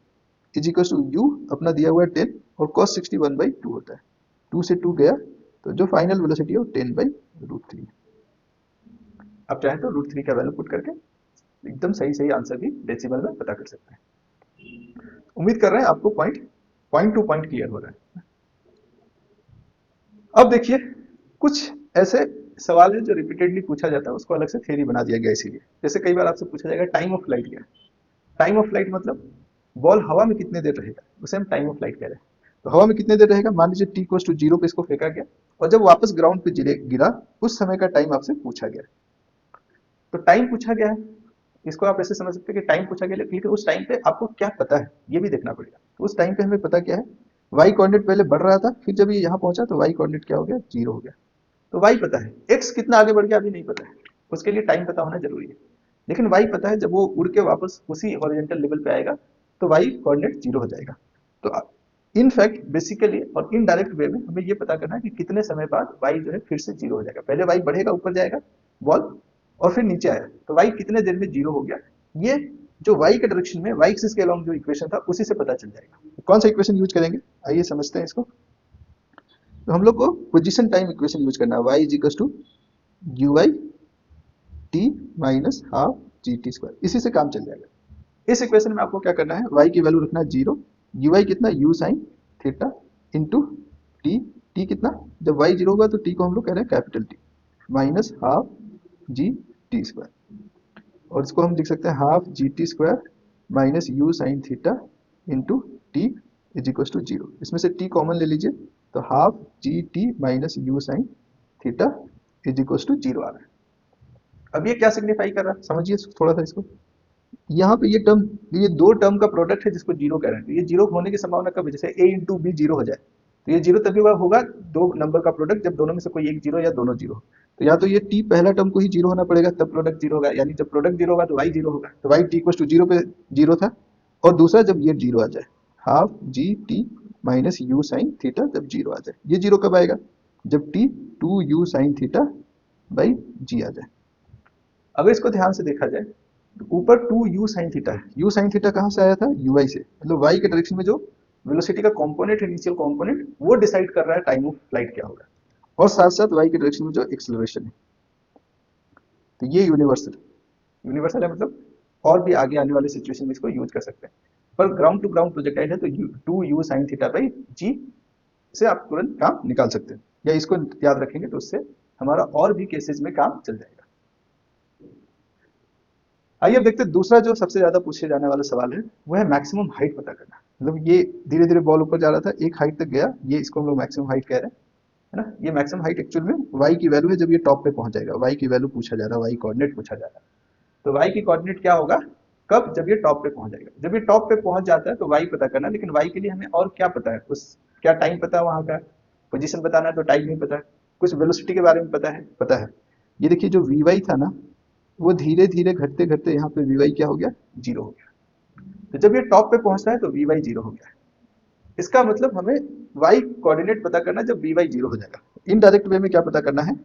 इज इक्वल टू u अपना दिया हुआ है 10 और cos 60 1/2 होता है। 2 से 2 गया तो जो फाइनल वेलोसिटी है वो 10/√3। आप चाहें तो √3 का वैल्यू पुट करके एकदम सही सही आंसर भी डेसिमल में पता कर सकते हैं। उम्मीद कर रहे हैं आपको पॉइंट टू पॉइंट क्लियर हो रहा है। अब देखिए कुछ ऐसे सवाल है जो रिपीटेडली पूछा जाता है, उसको अलग से थ्योरी बना दिया गया इसीलिए। जैसे कई बार आपसे पूछा जाएगा टाइम ऑफ फ्लाइट क्या है। टाइम ऑफ फ्लाइट मतलब बॉल हवा में कितने देर रहेगा, उसे हम टाइम ऑफ फ्लाइट कह रहे हैं। तो हवा में कितने देर रहेगा? मान लीजिए t = 0 पे इसको फेंका गया और जब वापस ग्राउंड पे गिरा उस समय का टाइम आपसे पूछा गया। तो टाइम पूछा गया है, इसको आप ऐसे समझ सकते हैं कि टाइम पूछा गया, लेकिन उस टाइम पे आपको क्या पता है ये भी देखना पड़ेगा। तो उस टाइम पे हमें पता क्या है? वाई कोऑर्डिनेट पहले बढ़ रहा था, फिर जब ये यहाँ पहुंचा तो वाई कोऑर्डिनेट क्या हो गया? 0 हो गया। तो वाई पता है, एक्स कितना आगे बढ़ गया अभी नहीं पता है, उसके लिए टाइम पता होना जरूरी है। लेकिन वाई पता है, जब वो उड़ के वापस उसी हॉरिजॉन्टल लेवल पे आएगा तो वाई कोऑर्डिनेट 0 हो जाएगा। तो इन फैक्ट बेसिकली और इनडायरेक्ट वे में हमें ये पता करना है कि कितने समय बाद वाई जो है फिर से 0 हो जाएगा। पहले वाई बढ़ेगा, ऊपर जाएगा बॉल, और फिर नीचे आया तो वाई कितने देर में 0 हो गया। ये जो वाई के डायरेक्शन में वाई एक्सिस के अलोंग जो इक्वेशन था उसी से पता चल जाएगा। कौन सा इक्वेशन यूज करेंगे आइए समझते हैं इसको। तो हम लोग को पोजीशन टाइम इक्वेशन यूज करना है, y is equal to you y t minus half G T square, इसी से काम चल जाएगा। इस इक्वेशन में आपको क्या करना है? y की वैल्यू रखना है 0, यू वाई कितना? u sine theta into t, T कितना? जब y 0 होगा तो t को हम लोग कह रहे हैं capital T minus half G T square, और इसको हम लिख सकते हैं half G T square minus you sine theta into t is equal to 0। इसमें से t कॉमन ले लीजिए तो half G T minus you sine theta is equal to 0 आ रहा है। अब ये क्या सिग्निफाई कर रहा है समझिए थोड़ा सा इसको। यहाँ पे ये टर्म, ये दो टर्म का प्रोडक्ट है जिसको 0 कह रहे हैं। ये 0 होने की संभावना कब है? जैसे a इंटू बी 0 हो जाए तो ये जीरो तभी होगा दो नंबर का प्रोडक्ट जब दोनों में से कोई एक जीरो या दोनों जीरो। तो या तो ये टी पहला टर्म को ही जीरो होना पड़ेगा तब प्रोडक्ट जीरो होगा, यानी जब प्रोडक्ट जीरो होगा तो वाई जीरो होगा। तो Y T equal to zero पे जीरो था। और दूसरा जब ये जीरो आ जाए, half G T minus you sine theta जब जीरो आ जाए। ये जीरो कब आएगा? जब T two you sine theta by G आ जाए। अगर इसको ध्यान से देखा जाए तो ऊपर टू यू साइन थीटा है। यू साइन थीटा कहाँ से आया था? यू आई से, मतलब वाई के डायरेक्शन में जो वेलोसिटी का कंपोनेंट है, इनिशियल कंपोनेंट, वो डिसाइड कर रहा है टाइम ऑफ फ्लाइट क्या होगा। और साथ साथ वाई के डायरेक्शन में जो एक्सेलरेशन है। तो ये यूनिवर्सल यूनिवर्सल है, मतलब और भी आगे आने वाले सिचुएशन में इसको यूज कर सकते हैं। पर ग्राउंड टू ग्राउंड प्रोजेक्टाइल है तो two you sine theta by G से आप तुरंत काम निकाल सकते हैं, या इसको याद रखेंगे तो उससे हमारा और भी केसेस में काम चल जाएगा। आइए अब देखते हैं दूसरा जो सबसे ज्यादा पूछे जाने वाला सवाल है, वो है मैक्सिमम हाइट पता करना। मतलब ये धीरे धीरे बॉल ऊपर जा रहा था, एक हाइट तक गया, ये इसको हम लोग मैक्सिमम हाइट कह रहे हैं, है ना। ये मैक्सिमम हाइट एक्चुअल में वाई की वैल्यू है जब ये टॉप पे पहुंच जाएगा। वाई की वैल्यू पूछा जा रहा है, वाई कोऑर्डिनेट पूछा जा रहा है। तो वाई की कोऑर्डिनेट क्या होगा? कब? जब ये टॉप पे पहुंच जाएगा। जब ये टॉप पे पहुंच जाता है तो वाई पता करना, लेकिन वाई के लिए हमें और क्या पता है? उस क्या टाइम पता है, वहां का पोजीशन बताना है तो टाइम नहीं पता है। कुछ वेलोसिटी के बारे में पता है। ये देखिए जो वी वाई था ना, वो धीरे धीरे घटते घटते यहाँ पे वी वाई क्या हो गया? जीरो हो गया। तो जब ये टॉप पे पहुंचता है तो वी वाई जीरो हो गया। इसका मतलब हमें वाई कोऑर्डिनेट पता करना जब वी वाई जीरो हो जाएगा। इनडायरेक्ट वे में क्या पता करना है?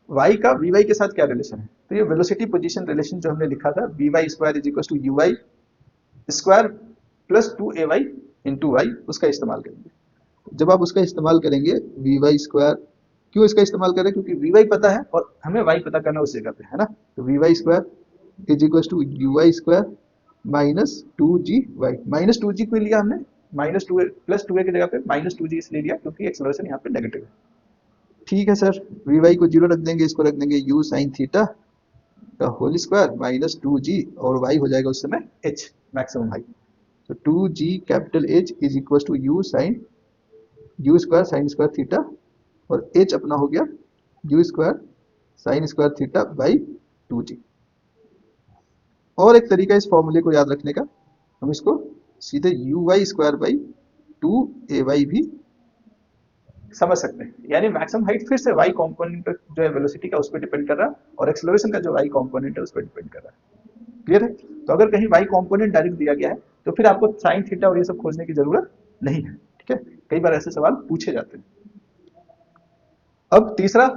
वाई का वी वाई के साथ क्या रिलेशन है? तो ये वेलोसिटी पोजीशन रिलेशन जो हमने लिखा था, v Y square is equal to you Y square plus two a y into y, उसका इस्तेमाल करेंगे। जब आप उसका इस्तेमाल करेंगे वी वाई स्क्वायर, क्यों इसका इस्तेमाल करें? क्योंकि वी वाई पता है और हमें वाई पता करना उस जगह पे, है ना। तो we Y square is equal to you Y square minus two G Y. Minus two G को लिया हमने, minus two plus two A की जगह पे माइनस टू जी इसलिए लिया क्योंकि एक्सेलरेशन यहाँ पे नेगेटिव है। ठीक है सर, वी वाई को जीरो रख देंगे, इसको रख देंगे यू साइन थीटा का whole square minus two G, और वाई हो जाएगा उस समय एच, मैक्सिमम हाइट। तो two G capital H is equal to you square sine square theta, और एच अपना हो गया U square sine square theta by two G. और एक तरीका इस फॉर्मूले को याद रखने का, हम इसको सीधे u Y square by two a y भी समझ सकते हैं। यानी मैक्सिमम हाइट फिर से वाई कॉम्पोनेंट जो है वेलोसिटी का उस पर डिपेंड कर रहा है, और एक्सेलरेशन का जो वाई कॉम्पोनेंट है उस पर डिपेंड कर रहा है। क्लियर है? तो अगर कहीं वाई कॉम्पोनेंट डायरेक्ट दिया गया है तो फिर आपको साइन थीटा और ये सब खोजने की जरूरत नहीं है। ठीक है, कई बार ऐसे सवाल पूछे जाते हैं। अब तीसरा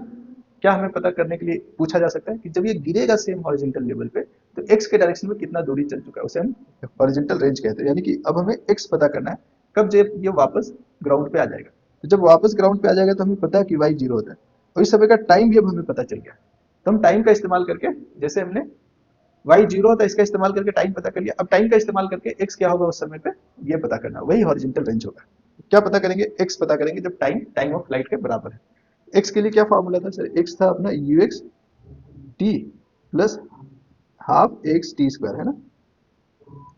क्या हमें पता करने के लिए पूछा जा सकता है कि जब ये गिरेगा सेम हॉरिजॉन्टल लेवल पे तो एक्स के डायरेक्शन में कितना दूरी चल चुका है, उसे हम हॉरिजॉन्टल रेंज कहते हैं। यानी कि अब हमें एक्स पता करना है कब जब ये वापस ग्राउंड पे आ जाएगा। तो जब वापस ग्राउंड पे आ जाएगा तो हमें पता है कि वाई जीरो होता है, और इस समय का टाइम भी अब हमें पता चल गया। तो हम टाइम का इस्तेमाल करके, जैसे हमने वाई जीरो होता है इसका इस्तेमाल करके टाइम पता कर लिया, अब टाइम का इस्तेमाल करके एक्स क्या होगा उस समय पे ये पता करना, वही हॉरिजॉन्टल रेंज होगा। क्या पता करेंगे? एक्स पता करेंगे जब टाइम ऑफ फ्लाइट के बराबर है। एक्स के लिए क्या फॉर्मूला था सर? एक्स था अपना you x T plus half x T square, है ना।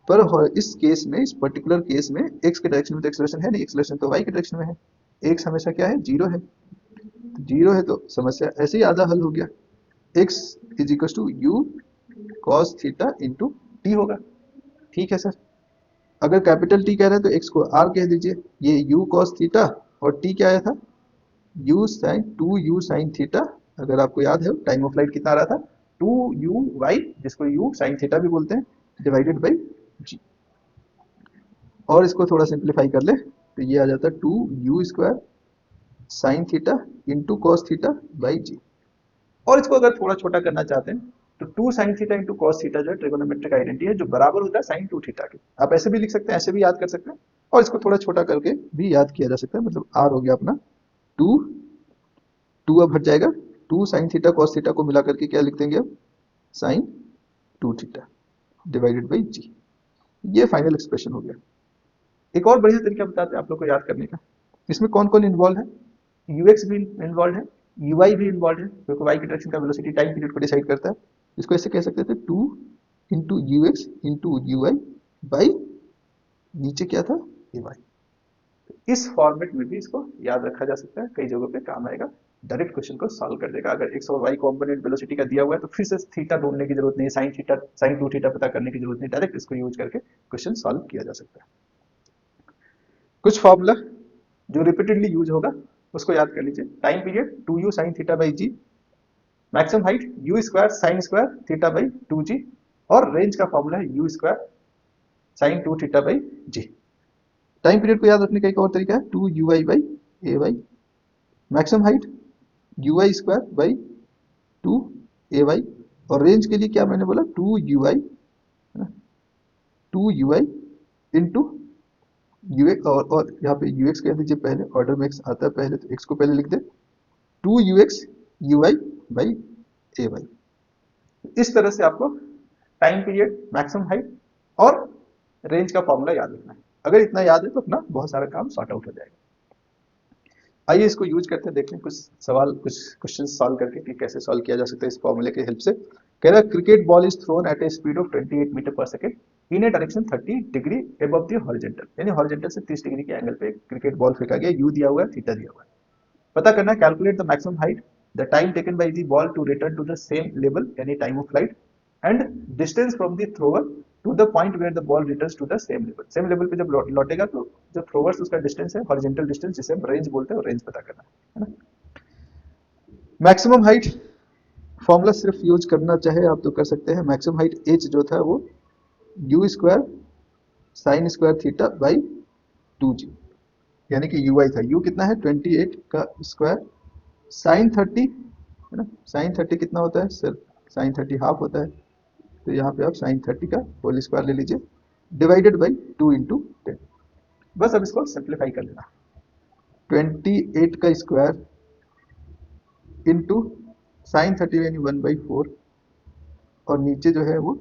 पर इस केस में, इस पर्टिकुलर केस में एक्स के डायरेक्शन में तो एक्सेलरेशन है नहीं, एक्सेलरेशन तो वाई के डायरेक्शन में है। एक्स हमेशा क्या है? जीरो है। जीरो है तो समस्या ऐसे ही आधा हल हो गया। X is equal to u cos theta into t होगा। ठीक है सर। अगर कैपिटल टी कह रहे हैं तो एक्स को आर कह दीजिए। ये यू कॉस थीटा और टी क्या आया था? U sign to you sine theta. अगर आपको याद है टाइम ऑफ फ्लाइट कितना आ रहा था? टू यू वाई, जिसको यू साइन थीटा भी बोलते हैं, डिवाइडेड बाई जी। और इसको थोड़ा सिंप्लीफाई कर ले तो ये आ जाता है two you square sine theta into cos theta by जी। और इसको अगर थोड़ा छोटा करना चाहते हैं तो two sine theta into cos theta जो है ट्रिगोनोमेट्रिक आइडेंटिटी है, जो बराबर होता है साइन टू थीटा के। आप ऐसे भी लिख सकते हैं, ऐसे भी याद कर सकते हैं, और इसको थोड़ा छोटा करके भी याद किया जा सकता है। मतलब आर हो गया अपना टू, टू अब हट जाएगा, two sine theta cos theta को मिला करके क्या लिख देंगे अब? Sine two theta divided by G. ये फाइनल एक्सप्रेशन हो गया। एक और बढ़िया तरीका बताते हैं आप लोग को याद करने का। इसमें कौन कौन इन्वॉल्व है? यूएक्स भी इन्वॉल्व है, यूआई भी इन्वॉल्व है, क्योंकि वाई की डायरेक्शन का वेलोसिटी टाइम पीरियड को डिसाइड करता है। इसको ऐसे कह सकते थे two into you x into you I by नीचे क्या था? ए वाई। इस फॉर्मेट में भी इसको याद रखा जा सकता है, कई जगहों पे काम आएगा, डायरेक्ट क्वेश्चन को सॉल्व कर देगा। अगर एक्स और वाई कॉम्पोनेंट वेलोसिटी का दिया हुआ है तो फिर से थीटा ढूंढने की जरूरत नहीं है, sine theta sine two theta पता करने की जरूरत नहीं, डायरेक्ट इसको यूज करके क्वेश्चन सॉल्व किया जा सकता है। कुछ फॉर्मूला जो रिपीटेडली यूज होगा उसको याद कर लीजिए। Time period 2u sine theta by g, maximum height u square sine square theta by 2g, और रेंज का फॉर्मूला है u square sine 2 theta by g. Time period को याद रखने का एक और तरीका है 2ui by a y, maximum height ui square by 2ay, और रेंज के लिए क्या मैंने बोला 2ui, 2ui इंटू ux, और यहाँ पे ux कह दीजिए, पहले ऑर्डर में x आता है पहले, तो x को पहले लिख दे 2ux ui by a y. इस तरह से आपको टाइम पीरियड, मैक्सिमम हाइट और रेंज का फॉर्मूला याद रखना है। अगर इतना याद है तो अपना बहुत सारा काम सॉर्ट आउट हो जाएगा। आइए इसको यूज करते हैं, देखते हैं कुछ सवाल, कुछ क्वेश्चन सॉल्व करके कि कैसे सॉल्व किया जा सकता है इस फॉर्मूले के हेल्प से। कह रहा है cricket ball is thrown at a speed of 28 metre per second in a direction 30 degree above the horizontal, यानी हॉरिजॉन्टल से 30 डिग्री के एंगल पे क्रिकेट बॉल फेंका गया, यू दिया हुआ है, थीटा दिया हुआ है। पता करना है calculate the maximum height, the time taken by the ball to return to the same level यानी time of flight, and distance from the thrower to the point where the ball returns to the same level. Same level पे जब लौटेगा तो जो throwers उसका distance है, horizontal distance जिसे हम range बोलते हैं, रेंज पता करना है ना। मैक्सिमम हाइट फॉर्मूला सिर्फ यूज करना चाहे आप तो कर सकते हैं। मैक्सिमम हाइट h जो था वो u square sine square theta by 2g, यानी कि ui था, u कितना है 28 का स्क्वायर साइन 30 है ना, साइन 30 कितना होता है सर, साइन 30 हाफ होता है, तो यहाँ पे आप साइन 30 का होल स्क्वायर ले लीजिए डिवाइडेड बाई 2 इंटू 10। बस अब इसको सिंप्लीफाई कर लेना, 28 का स्क्वायर इंटू साइन 30 यानी 1/4, और नीचे जो है वो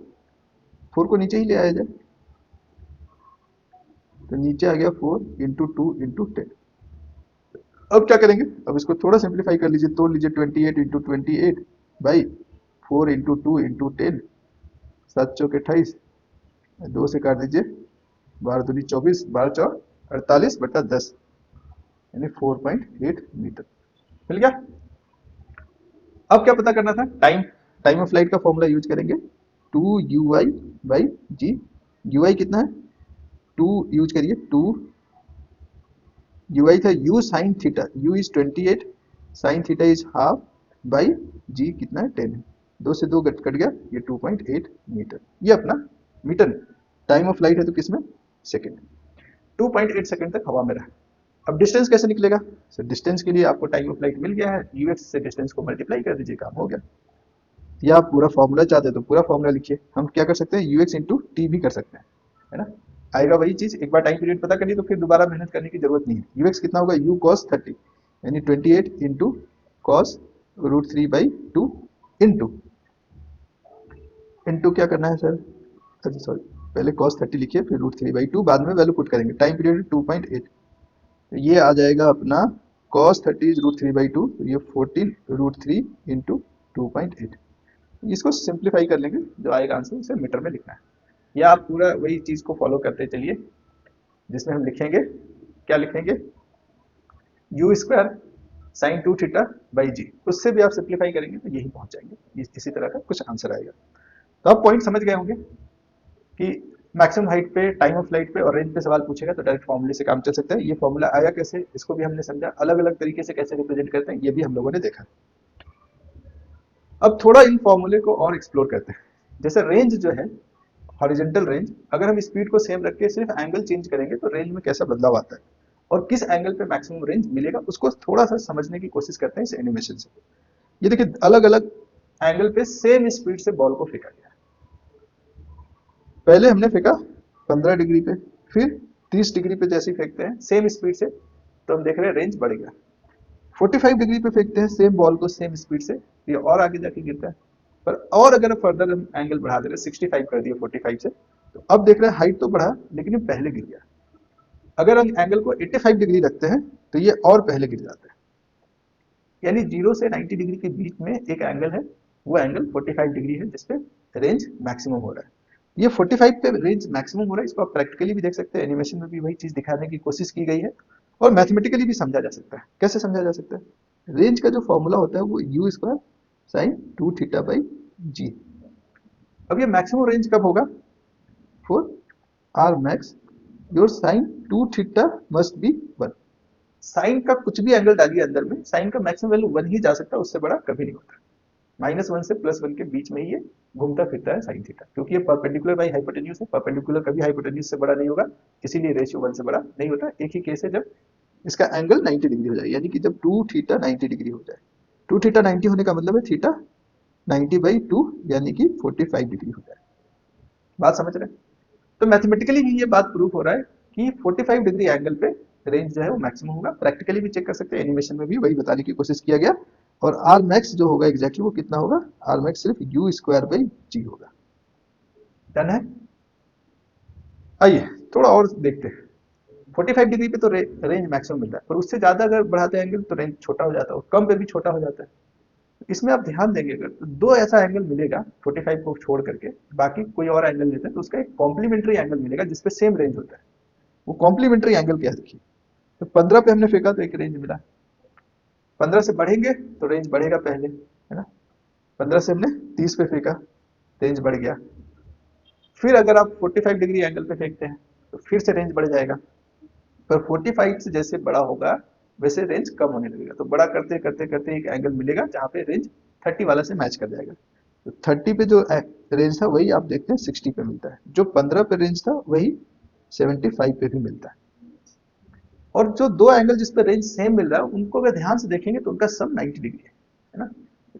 4 को नीचे ही ले आया जाए, तो नीचे आ गया 4 इंटू 2 इंटू 10। अब क्या करेंगे, अब इसको थोड़ा सिंप्लीफाई कर लीजिए, तोड़ लीजिए 28 इंटू 28 बाई 4 इंटू 2 इंटू 10, 7 चौक 28, 2 से काट दीजिए, 12 दूनी 24, 12 चौक 48 बटा 10 यानी 4.8 मीटर। मिल गया। अब क्या पता करना था, टाइम, टाइम ऑफ फ्लाइट का फॉर्मूला यूज करेंगे 2ui बाई जी। ui कितना है 2 यूज करिए, 2 ui था u sine theta, u is 28, sine theta is half by g कितना है 10 है, 2 से 2 कट गया, ये 2.8 मीटर, ये अपना मीटर में। टाइम ऑफ फ्लाइट है तो किसमें, सेकंड, 2.8 सेकंड तक हवा में रहा। अब डिस्टेंस कैसे निकलेगा सर, डिस्टेंस के लिए आपको टाइम ऑफ फ्लाइट मिल गया है, यूएक्स से डिस्टेंस को मल्टीप्लाई कर दीजिए, काम हो गया। या आप पूरा फॉर्मूला चाहते हैं तो पूरा फॉर्मूला लिखिए, हम क्या कर सकते हैं यूएक्स इंटू टी भी कर सकते हैं, है ना, आएगा वही चीज। एक बार टाइम पीरियड पता कर ली तो फिर दोबारा मेहनत करने की जरूरत नहीं है। यूएक्स कितना होगा, यू कॉस 30 यानी 28 into cos √3 by 2 into, into क्या करना है सर, अच्छा सॉरी, पहले कॉस 30 लिखिए फिर √3 बाई 2, बाद में वैल्यू पुट करेंगे। टाइम पीरियड 2.8, तो ये आ जाएगा अपना cos 30 इज √3 बाई 2, तो ये 14 √3 इंटू 2.8। इसको सिंप्लीफाई कर लेंगे, जो आएगा आंसर उसे मीटर में लिखना है। या आप पूरा वही चीज को फॉलो करते चलिए, जिसमें हम लिखेंगे, क्या लिखेंगे, u square sine 2 theta by g, उससे भी आप सिंप्लीफाई करेंगे तो यही पहुंच जाएंगे, इसी तरह का कुछ आंसर आएगा। तो आप पॉइंट समझ गए होंगे कि मैक्सिमम हाइट पे, टाइम ऑफ फ्लाइट पे और रेंज पे सवाल पूछेगा तो डायरेक्ट फॉर्मूले से काम चल सकता है। ये फॉर्मूला आया कैसे, इसको भी हमने समझा, अलग अलग तरीके से कैसे रिप्रेजेंट करते हैं ये भी हम लोगों ने देखा। अब थोड़ा इन फॉर्मूले को और एक्सप्लोर करते हैं। जैसे रेंज जो है, हॉरिजॉन्टल रेंज, अगर हम स्पीड को सेम रख के सिर्फ एंगल चेंज करेंगे तो रेंज में कैसा बदलाव आता है और किस एंगल पे मैक्सिमम रेंज मिलेगा, उसको थोड़ा सा समझने की कोशिश करते हैं इस एनिमेशन से। ये देखिए अलग अलग एंगल पे सेम स्पीड से बॉल को फेंका गया। पहले हमने फेंका 15 डिग्री पे, फिर 30 डिग्री पे जैसे फेंकते हैं सेम स्पीड से, तो हम देख रहे हैं रेंज बढ़ गया। 45 डिग्री पे फेंकते हैं सेम बॉल को सेम स्पीड से, ये और आगे जाके गिरता है। पर और अगर फर्दर हम एंगल बढ़ा दे रहे, 65 कर दिया 45 से, तो अब देख रहे हैं हाइट तो बढ़ा लेकिन ये पहले गिर गया। अगर हम एंगल को 85 डिग्री रखते हैं तो ये और पहले गिर जाता है। यानी 0 से 90 डिग्री के बीच में एक एंगल है, वो एंगल 45 डिग्री है जिसपे रेंज मैक्सिमम हो रहा है। ये 45 पे रेंज मैक्सिमम हो रहा है, इसको आप प्रैक्टिकली भी देख सकते हैं, एनिमेशन में भी वही चीज दिखाने की कोशिश की गई है और मैथमेटिकली भी समझा जा सकता है। कैसे समझा जा सकता है, रेंज का जो फॉर्मूला होता है वो u square sine 2 theta by g. अब ये मैक्सिमम रेंज कब होगा, for R max your sine 2 theta must be 1, sine का कुछ भी एंगल डालिए अंदर में, साइन का मैक्सिमम वैल्यू 1 ही जा सकता है, उससे बड़ा कभी नहीं होता। -1 से +1 के बीच में ही ये घूमता फिरता है साइन थीटा, क्योंकि ये परपेंडिकुलर बाई हाइपोटेन्यूज है, परपेंडिकुलर कभी हाइपोटेन्यूज से बड़ा नहीं होगा, इसीलिए रेशियो 1 से बड़ा नहीं होता। एक ही केस है जब इसका एंगल 90 डिग्री हो जाए, यानी कि जब 2 थीटा 90 डिग्री हो जाए। 2 थीटा 90 होने का मतलब है थीटा 90/2 यानी कि 45 डिग्री हो जाए। बात समझ रहे हैं? तो मैथमेटिकली भी ये बात प्रूफ हो रहा है कि 45 डिग्री एंगल पे रेंज जो है वो मैक्सिमम होगा। प्रैक्टिकली भी चेक कर सकते हैं, एनिमेशन में भी वही बताने की कोशिश किया गया। और आर मैक्स जो होगा एग्जैक्टली वो कितना होगा, आर मैक्स सिर्फ u² होगा। डन है। आइए थोड़ा और देखते हैं। 45 डिग्री पे तो रेंज मैक्सिमम मिल रहा है, पर उससे ज्यादा अगर बढ़ाते हैं एंगल तो रेंज छोटा हो जाता है, कम पे भी छोटा हो जाता है। इसमें आप ध्यान देंगे अगर तो दो ऐसा एंगल मिलेगा 45 को छोड़ करके, बाकी कोई और एंगल लेते हैं तो उसका एक कॉम्प्लीमेंट्री एंगल मिलेगा जिसपे सेम रेंज होता है। वो कॉम्प्लीमेंट्री एंगल क्या है देखिए, तो 15 पे हमने फेंका तो एक रेंज मिला, 15 से बढ़ेंगे तो रेंज बढ़ेगा पहले, है ना। 15 से हमने 30 पे फेंका, रेंज बढ़ गया। फिर अगर आप 45 डिग्री एंगल पे फेंकते हैं तो फिर से रेंज बढ़ जाएगा, पर 45 से जैसे बड़ा होगा वैसे रेंज कम होने लगेगा। तो बड़ा करते करते करते एक एंगल मिलेगा जहां पे रेंज 30 वाला से मैच कर जाएगा। तो 30 पे जो रेंज था वही आप देखते हैं 60 पे मिलता है, जो 15 पे रेंज था वही 75 पे भी मिलता है। और जो दो एंगल जिस पे रेंज सेम मिल रहा है उनको अगर ध्यान से देखेंगे तो उनका सम 90 डिग्री है ना।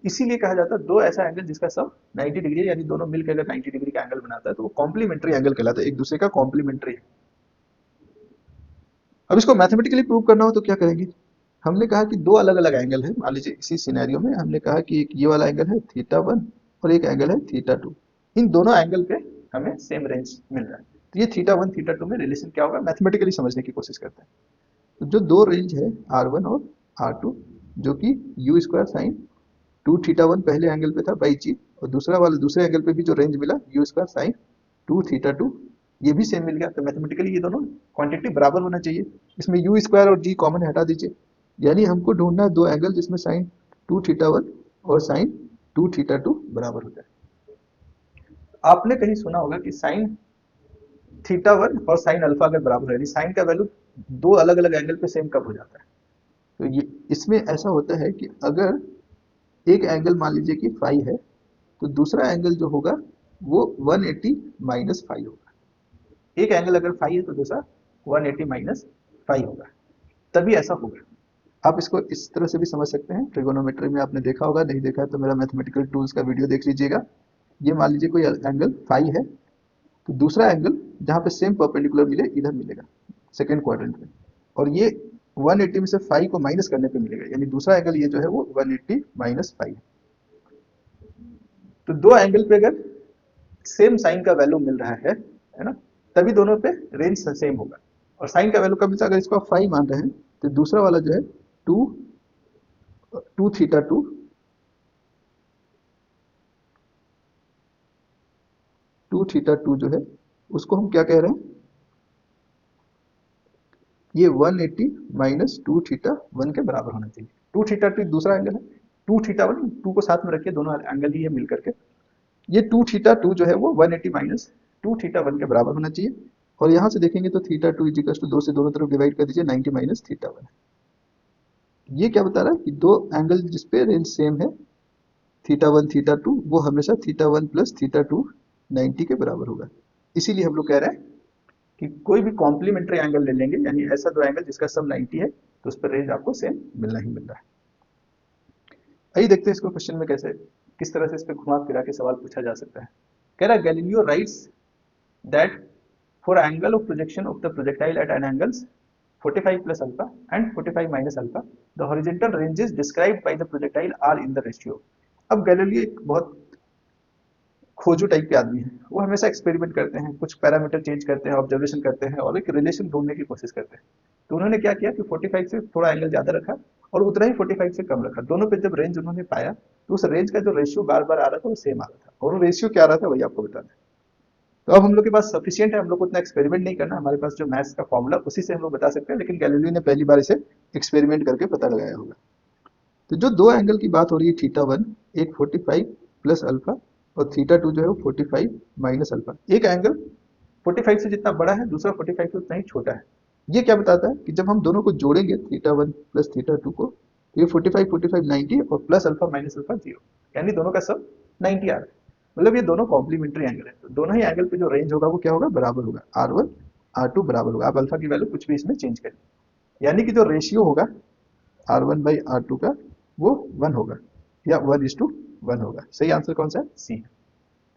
इसीलिए कहा जाता है दो ऐसा एंगल जिसका सम 90 डिग्री है, यानी दोनों मिलकर अगर 90 डिग्री का एंगल बनाता है तो वो कॉम्प्लीमेंट्री एंगल कहलाता है, एक दूसरे का कॉम्प्लीमेंट्री है। अब इसको मैथमेटिकली प्रूव करना हो तो क्या करेंगे, हमने कहा कि दो अलग अलग एंगल है। मान लीजिए इसी सिनेरियो में हमने कहा कि एक ये वाला एंगल है θ1 और एक एंगल है θ2। इन दोनों एंगल पे हमें सेम रेंज मिल रहा है, तो ये θ1 θ2 में रिलेशन क्या होगा मैथमेटिकली समझने की कोशिश करते हैं। तो जो दो रेंज है R1 और R2, जो कि u² साइन 2θ1 पहले एंगल पे था बाई जी, और दूसरा वाला दूसरे एंगल पे भी जो रेंज मिला u² साइन 2θ2, ये भी सेम मिल गया। तो मैथमेटिकली ये दोनों क्वांटिटी बराबर होना चाहिए। इसमें u² और g कॉमन हटा दीजिए, यानी हमको ढूंढना है दो एंगल जिसमें साइन 2θ1 और साइन 2θ2 बराबर हो जाए। आपने कहीं सुना होगा कि साइन θ1 और साइन अल्फा अगर बराबर है, यानी साइन का वैल्यू दो अलग अलग एंगल पे सेम कब हो जाता है। तो ये इसमें ऐसा होता है कि अगर एक एंगल मान लीजिए कि फाई है, तो दूसरा एंगल जो होगा वो 180 - फाई होगा। एक एंगल अगर फाई है तो दूसरा 180 - फाई होगा, तभी ऐसा होगा। आप इसको इस तरह से भी समझ सकते हैं, ट्रिगोनोमेट्री में आपने देखा होगा, नहीं देखा है तो मेरा मैथमेटिकल टूल्स का वीडियो देख लीजिएगा। ये मान लीजिए कोई एंगल फाई है, तो दूसरा एंगल जहां पे सेम परपेंडिकुलर मिले इधर मिलेगा सेकंड क्वाड्रेंट में, और ये 180 में से फाई को माइनस करने पे मिलेगा, यानी दूसरा एंगल ये जो है वो 180 - फाई। तो दो एंगल पे अगर सेम साइन का वैल्यू मिल रहा है ना, तभी दोनों पे रेंज सेम होगा। और साइन का वैल्यू कब मिलता है, अगर इसको आप फाई मान रहे हैं तो दूसरा वाला जो है टू 2θ2 2θ2 जो है उसको हम क्या कह रहे हैं, ये 180 - 2θ1 के बराबर होना चाहिए। 2θ2 दूसरा एंगल है, 2θ1 टू को साथ में रखिए, दोनों एंगल ही है मिल करके। ये 2θ2 जो है वो 180 - 2θ1 के बराबर होना चाहिए। और यहां से देखेंगे तो θ2 = 2 से दोनों तरफ डिवाइड कर दीजिए, 90 - θ1। ये क्या बता रहा है कि दो एंगल जिसपे रेंज सेम है θ1 θ2, वो हमेशा θ1 + θ2 90 के बराबर होगा। इसीलिए हम लोग कह रहे हैं कि कोई भी कॉम्प्लीमेंट्री एंगल ले लेंगे, यानी ऐसा दो एंगल जिसका सम 90 है, तो उस पर रेंज आपको सेम मिलना ही मिल रहा है। आइए देखते हैं इसको क्वेश्चन में कैसे, किस तरह से इस पे घुमा फिरा के सवाल पूछा जा सकता है। कह रहा है Galileo writes that for angle of projection of the projectile at an angles 45 + alpha and 45 - alpha the horizontal ranges described by the projectile are in the ratio. अब गैलीलियो एक बहुत खोजू टाइप के आदमी हैं, वो हमेशा एक्सपेरिमेंट करते हैं, कुछ पैरामीटर चेंज करते हैं, ऑब्जर्वेशन करते हैं और एक रिलेशन ढूंढने की कोशिश करते हैं। तो उन्होंने क्या किया कि 45 से थोड़ा एंगल ज्यादा रखा और उतना ही 45 से कम रखा। दोनों पे जब रेंज उन्होंने पाया तो उस रेंज का जो रेशियो बार बार आ रहा था वो सेम आ रहा था, और वो रेशियो क्या आ रहा था वही आपको बताना है। तो अब हम लोग के पास सफिशियंट है, हम लोग को उतना एक्सपेरिमेंट नहीं करना, हमारे पास जो मैथ्स का फॉर्मूला उसी से हम लोग बता सकते हैं, लेकिन गैलीलियो ने पहली बार इसे एक्सपेरिमेंट करके पता लगाया होगा। तो जो दो एंगल की बात हो रही है θ1 एक 45 + अल्फा और θ2 जो है वो 45 - अल्फा। एक एंगल 45 से जितना बड़ा है दूसरा 45 से उतना ही छोटा है, ये क्या बताता है कि जब हम दोनों को जोड़ेंगे theta one plus theta two को, तो ये 45 45 90 और प्लस अल्फा माइनस अल्फा 0, यानी दोनों का सब 90 आ रहा है। मतलब ये दोनों कॉम्प्लीमेंट्री एंगल है, तो दोनों ही एंगल पे जो रेंज होगा वो क्या होगा, बराबर होगा, R1 R2 बराबर होगा। आप अल्फा की वैल्यू कुछ भी इसमें चेंज करिए, यानी कि जो रेशियो होगा R1/R2 का वो 1 होगा या 1:1 होगा। सही आंसर कौन सा है, सी है।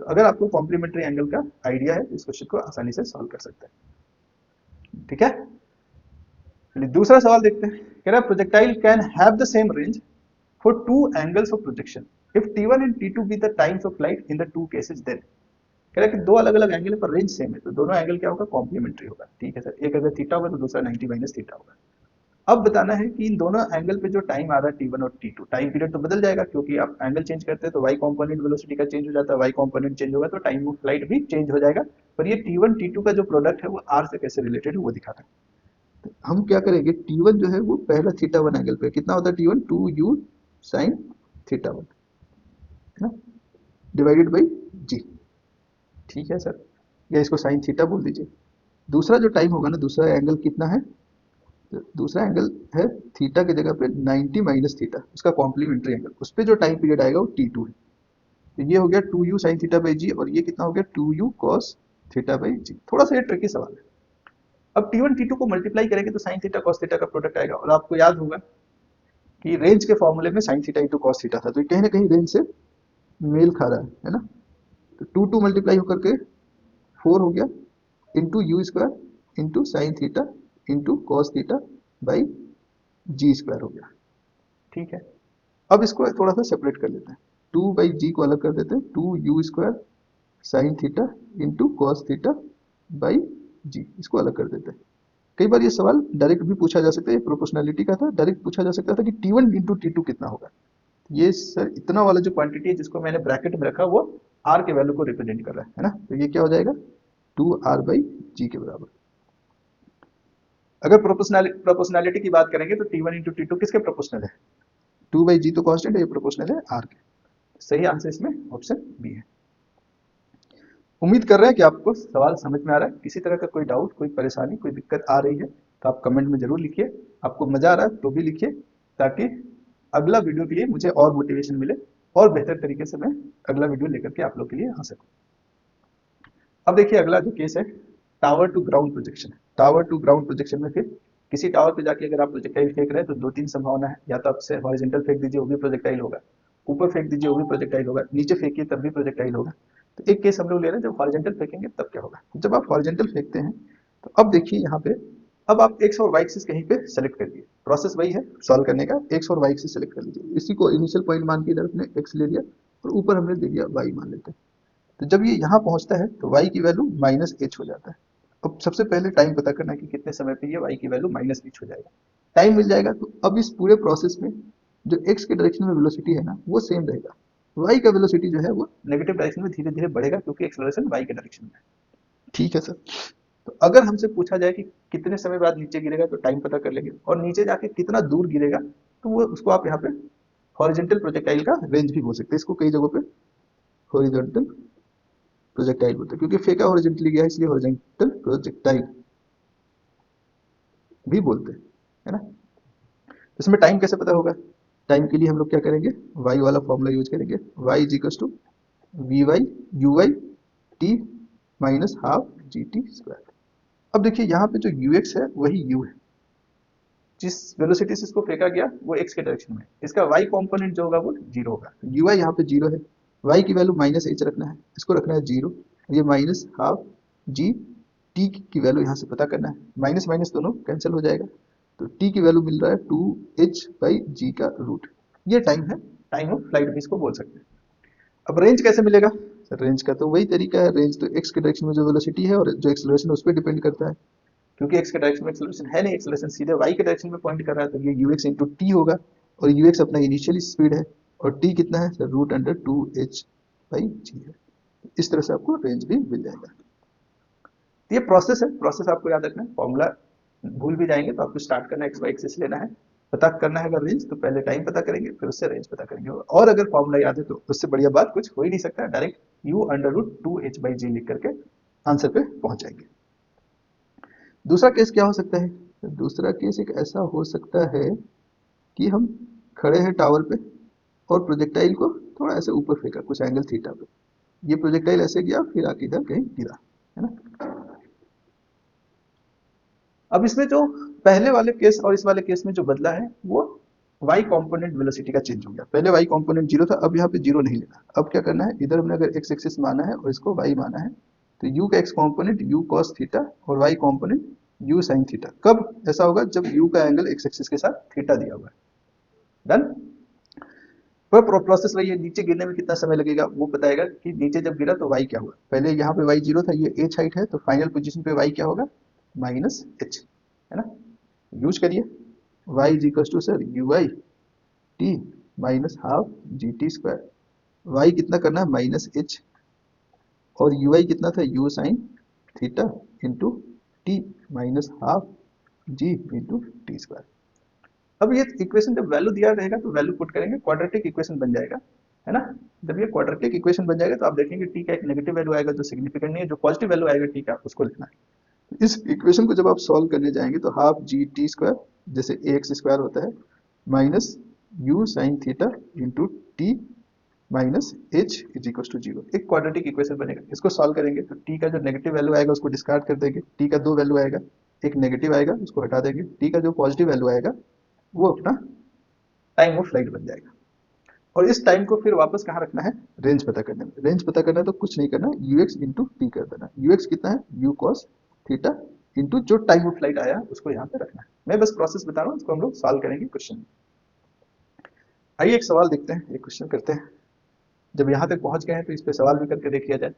तो अगर आपको कॉम्प्लीमेंट्री एंगल का आइडिया है तो इस क्वेश्चन को आसानी से सॉल्व कर सकते हैं। ठीक है, चलिए दूसरा सवाल देखते हैं। कह रहा है projectile can have the same range for two angles of projection if T1 and T2 be the times of light in the two cases, then कह रहा है कि दो अलग अलग एंगल है पर रेंज सेम है, तो दोनों एंगल क्या होगा, कॉम्प्लीमेंट्री होगा। ठीक है सर, एक अगर थीटा होगा तो दूसरा 90 माइनस थीटा होगा। अब बताना है कि इन दोनों एंगल पे जो टाइम आ रहा है T1 और T2, टाइम पीरियड तो बदल जाएगा क्योंकि आप एंगल चेंज करते हैं तो वाई कंपोनेंट वेलोसिटी का चेंज हो जाता है, वाई कंपोनेंट चेंज होगा तो टाइम ऑफ फ्लाइट भी चेंज हो जाएगा। पर ये T1 T2 का जो प्रोडक्ट है वो R से कैसे रिलेटेड है वो दिखाना है। तो हम क्या करेंगे, T1 जो है वो पहला थीटा वन एंगल पे कितना होता है, T1 2u sine theta one, है ना, डिवाइडेड बाई जी। ठीक है सर, या इसको साइन थीटा बोल दीजिए। दूसरा जो टाइम होगा ना, दूसरा एंगल कितना है, तो दूसरा एंगल है थीटा की जगह पे 90 माइनस थीटा, उसका कॉम्प्लीमेंट्री एंगल, उस पर जो टाइम पीरियड आएगा वो T2 है। तो ये हो गया 2u साइन थीटा बाई जी, और ये कितना हो गया 2u कॉस थीटा बाई जी। थोड़ा सा ये ट्रिकी सवाल है। अब T1 T2 को मल्टीप्लाई करेंगे तो साइन थीटा कॉस थीटा का प्रोडक्ट आएगा, और आपको याद होगा कि रेंज के फॉर्मूले में sign theta into cos theta था, तो ये कहीं ना कहीं रेंज से मेल खा रहा है ना। तो 2 मल्टीप्लाई होकर के 4 हो गया, into u square into sine theta into cos theta by g square हो गया। ठीक है, अब इसको थोड़ा सा सेपरेट कर लेते हैं, 2/g को अलग कर देते हैं, 2u square sine theta into cos theta by g, इसको अलग कर देते हैं। कई बार ये सवाल डायरेक्ट भी पूछा जा सकता है, प्रोपोर्शनैलिटी का था, डायरेक्ट पूछा जा सकता था कि T1 इंटू T2 कितना होगा। ये सर इतना वाला जो क्वांटिटी है जिसको मैंने ब्रैकेट में रखा वो R के वैल्यू को रिप्रेजेंट कर रहा है ना, तो ये क्या हो जाएगा 2R/g के बराबर। अगर प्रोपोर्शनैलिटी की बात करेंगे तो T1 इंटू T2 किसके प्रोपोर्शनल है, 2/g तो कांस्टेंट है, ये प्रोपोर्शनल है R के। सही आंसर इसमें ऑप्शन बी है। उम्मीद कर रहे हैं कि आपको सवाल समझ में आ रहा है। किसी तरह का कोई डाउट, कोई परेशानी, कोई दिक्कत आ रही है तो आप कमेंट में जरूर लिखिए। आपको मजा आ रहा है तो भी लिखिए, ताकि अगला वीडियो के लिए मुझे और मोटिवेशन मिले और बेहतर तरीके से मैं अगला वीडियो लेकर के आप लोग के लिए आ सकूं। अब देखिए अगला जो केस है, टावर टू ग्राउंड प्रोजेक्शन है। टावर टू ग्राउंड प्रोजेक्शन में फिर किसी टावर पे जाके अगर आप प्रोजेक्टाइल फेंक रहे हैं तो दो तीन संभावना है, या तो आपसे हॉरिजॉन्टल फेंक दीजिए वो भी प्रोजेक्टाइल होगा, ऊपर फेंक दीजिए वो भी प्रोजेक्टाइल होगा, नीचे फेंकिए तब भी प्रोजेक्टाइल होगा। तो एक केस हम लोग ले रहे हैं जब हॉरिजॉन्टल फेंकेंगे तब क्या होगा। जब आप हॉरिजॉन्टल फेंकते हैं तो अब देखिए यहाँ पे, अब आप एक्स और वाई एक्सिस कहीं पे सेलेक्ट करिए, प्रोसेस वही है सॉल्व करने का, एक्स और वाई एक्सिस सेलेक्ट कर लीजिए। इसी को इनिशियल पॉइंट मान के इधर हमने एक्स ले लिया और ऊपर हमने दे दिया वाई मान लेते हैं। तो जब ये यहाँ पहुंचता है तो y की वैल्यू -h हो जाता है। अब सबसे पहले टाइम पता करना है कि कितने समय पे ये y की वैल्यू -h हो जाएगा। टाइम मिल जाएगा तो अब इस पूरे प्रोसेस में जो x के डायरेक्शन में वेलोसिटी है ना वो सेम रहेगा, y का वेलोसिटी जो है वो नेगेटिव डायरेक्शन में धीरे धीरे बढ़ेगा क्योंकि एक्सेलरेशन y के डायरेक्शन में है। ठीक है सर, तो अगर हमसे पूछा जाए कि कितने समय बाद नीचे गिरेगा तो टाइम पता कर लेंगे, और नीचे जाके कितना दूर गिरेगा तो वो उसको आप यहाँ पे हॉरिजेंटल प्रोजेक्टाइल का रेंज भी बोल सकते हैं। इसको कई जगहों पे हॉरिजॉन्टल प्रोजेक्टाइल बोलते हैं, क्योंकि फेंका हॉरिजॉन्टली गया है इसलिए हॉरिजॉन्टल प्रोजेक्टाइल भी बोलते हैं, है ना। तो इसमें टाइम कैसे पता होगा, टाइम के लिए हम लोग क्या करेंगे, वाई वाला फॉर्मूला यूज करेंगे, y is equal to v y u y t minus half G T square. अब देखिए यहाँ पे जो यू एक्स है वही यू है, जिस वेलोसिटी से इसको फेंका गया वो एक्स के डायरेक्शन में, इसका वाई कॉम्पोनेंट जो होगा वो जीरो होगा, यू आई यहाँ पे जीरो है, वाई की वैल्यू -h रखना है, इसको रखना है जीरो, ये माइनस हाफ जी टी की वैल्यू यहाँ से पता करना है, माइनस माइनस दोनों कैंसिल हो जाएगा, तो टी की वैल्यू मिल रहा है 2h/g का रूट। ये टाइम है, टाइम ऑफ फ्लाइट भी इसको बोल सकते हैं। अब रेंज कैसे मिलेगा सर, रेंज का तो वही तरीका है, रेंज तो एक्स के डायरेक्शन में जो वेलोसिटी है और जो एक्सेलरेशन है उस पर डिपेंड करता है, क्योंकि एक्स के डायरेक्शन में एक्सेलरेशन है नहीं, एक्सेलरेशन सीधे वाई के डायरेक्शन में पॉइंट कर रहा है, तो ये यू एक्स इंटू टी होगा, और यू एक्स अपना इनिशियल स्पीड है और टी कितना है सर, √2h/g है। इस तरह से आपको रेंज भी मिल जाएगा। तो ये प्रोसेस है, प्रोसेस आपको याद रखना है, फॉर्मूला भूल भी जाएंगे तो आपको स्टार्ट करना है एक्स वाई एक्सिस लेना है, पता करना है अगर रेंज तो पहले टाइम पता करेंगे फिर उससे रेंज पता करेंगे, और अगर फॉर्मूला याद है तो उससे बढ़िया बात कुछ हो ही नहीं सकता, डायरेक्ट u √2h/g लिख करके आंसर पे पहुंच जाएंगे। दूसरा केस क्या हो सकता है? दूसरा केस एक ऐसा हो सकता है कि हम खड़े हैं टावर पे और प्रोजेक्टाइल को थोड़ा ऐसे ऊपर फेंका कुछ एंगल थीटा पे, ये प्रोजेक्टाइल ऐसे गया फिर आके इधर कहीं गिरा, है ना। अब इसमें जो पहले वाले केस और इस वाले केस में जो बदला है वो y कंपोनेंट वेलोसिटी का चेंज हो गया। पहले y कंपोनेंट जीरो था, अब यहाँ पे जीरो नहीं लेना। अब क्या करना है, इधर हमने अगर x एक्सिस माना है और इसको y माना है तो u का x component u cos theta और y component u sin theta. कब ऐसा होगा? जब u का एंगल x एक्सिस के साथ थीटा दिया हुआ है। डन। पर प्रोसेस वही है, नीचे गिरने में कितना समय लगेगा वो बताएगा कि नीचे जब गिरा तो y क्या हुआ। पहले यहाँ पे y जीरो था, ये h हाइट है, तो फाइनल पोजीशन पे y क्या होगा? माइनस h, है ना। यूज करिए, y is equal to sir u i t minus half G T square. Y कितना करना है? माइनस एच, और यू आई कितना था? U sine theta into t minus half g into t square. अब ये इक्वेशन जब वैल्यू दिया रहेगा तो वैल्यू पुट करेंगे, क्वाड्रेटिक इक्वेशन बन जाएगा, है ना। जब ये क्वाड्रेटिक इक्वेशन बन जाएगा तो आप देखेंगे टी का एक नेगेटिव वैल्यू आएगा जो सिग्निफिकेंट नहीं है, जो पॉजिटिव वैल्यू आएगा टी का उसको लिखना है। इस इक्वेशन को जब आप सॉल्व करने जाएंगे तो हाफ जी टी स्क्वायर जैसे ए एक्स स्क्वायर होता है minus you sine theta into t minus h is equal to zero, एक क्वाड्रेटिक इक्वेशन बनेगा। इसको सॉल्व करेंगे तो टी का जो नेगेटिव वैल्यू आएगा उसको डिस्कार्ड कर देंगे, टी का दो वैल्यू आएगा, एक नेगेटिव आएगा उसको हटा देंगे, टी का जो पॉजिटिव वैल्यू आएगा वो अपना टाइम ऑफ फ्लाइट बन जाएगा। और इस टाइम को फिर वापस कहाँ रखना है? रेंज पता करने में। रेंज पता करना है तो कुछ नहीं करना, यू एक्स इंटू टी कर देना। यू एक्स कितना है? यू कॉस थीटा इंटू जो टाइम ऑफ फ्लाइट आया उसको यहाँ पे रखना है। मैं बस प्रोसेस बता रहा हूँ, इसको हम लोग सॉल्व करेंगे क्वेश्चन। आइए एक सवाल देखते हैं, एक क्वेश्चन करते हैं। जब यहाँ तक पहुंच गए हैं तो इस पे सवाल भी करके देख लिया जाए।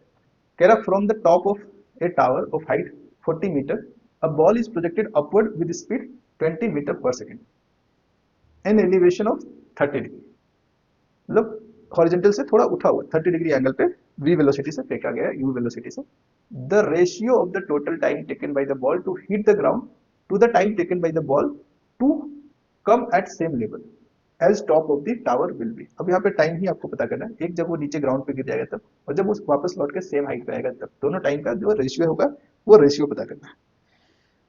कह रहा from the top of a tower of height 40 metre a ball is projected upward with speed 20 metre per second an elevation of 30 degree. मतलब हॉरिजॉन्टल से थोड़ा उठा हुआ 30 डिग्री एंगल पे v वेलोसिटी से फेंका गया, u वेलोसिटी से। The ratio of the total time taken by the ball to hit the ground to the time taken by the ball to come at same level as top of the tower will be. अब यहाँ पे time ही आपको पता करना है, एक जब वो नीचे ग्राउंड पे गिर जाएगा तब, और जब वो वापस लौट के सेम हाइट पे आएगा तब, दोनों टाइम का जो रेशियो होगा वो रेशियो पता करना है।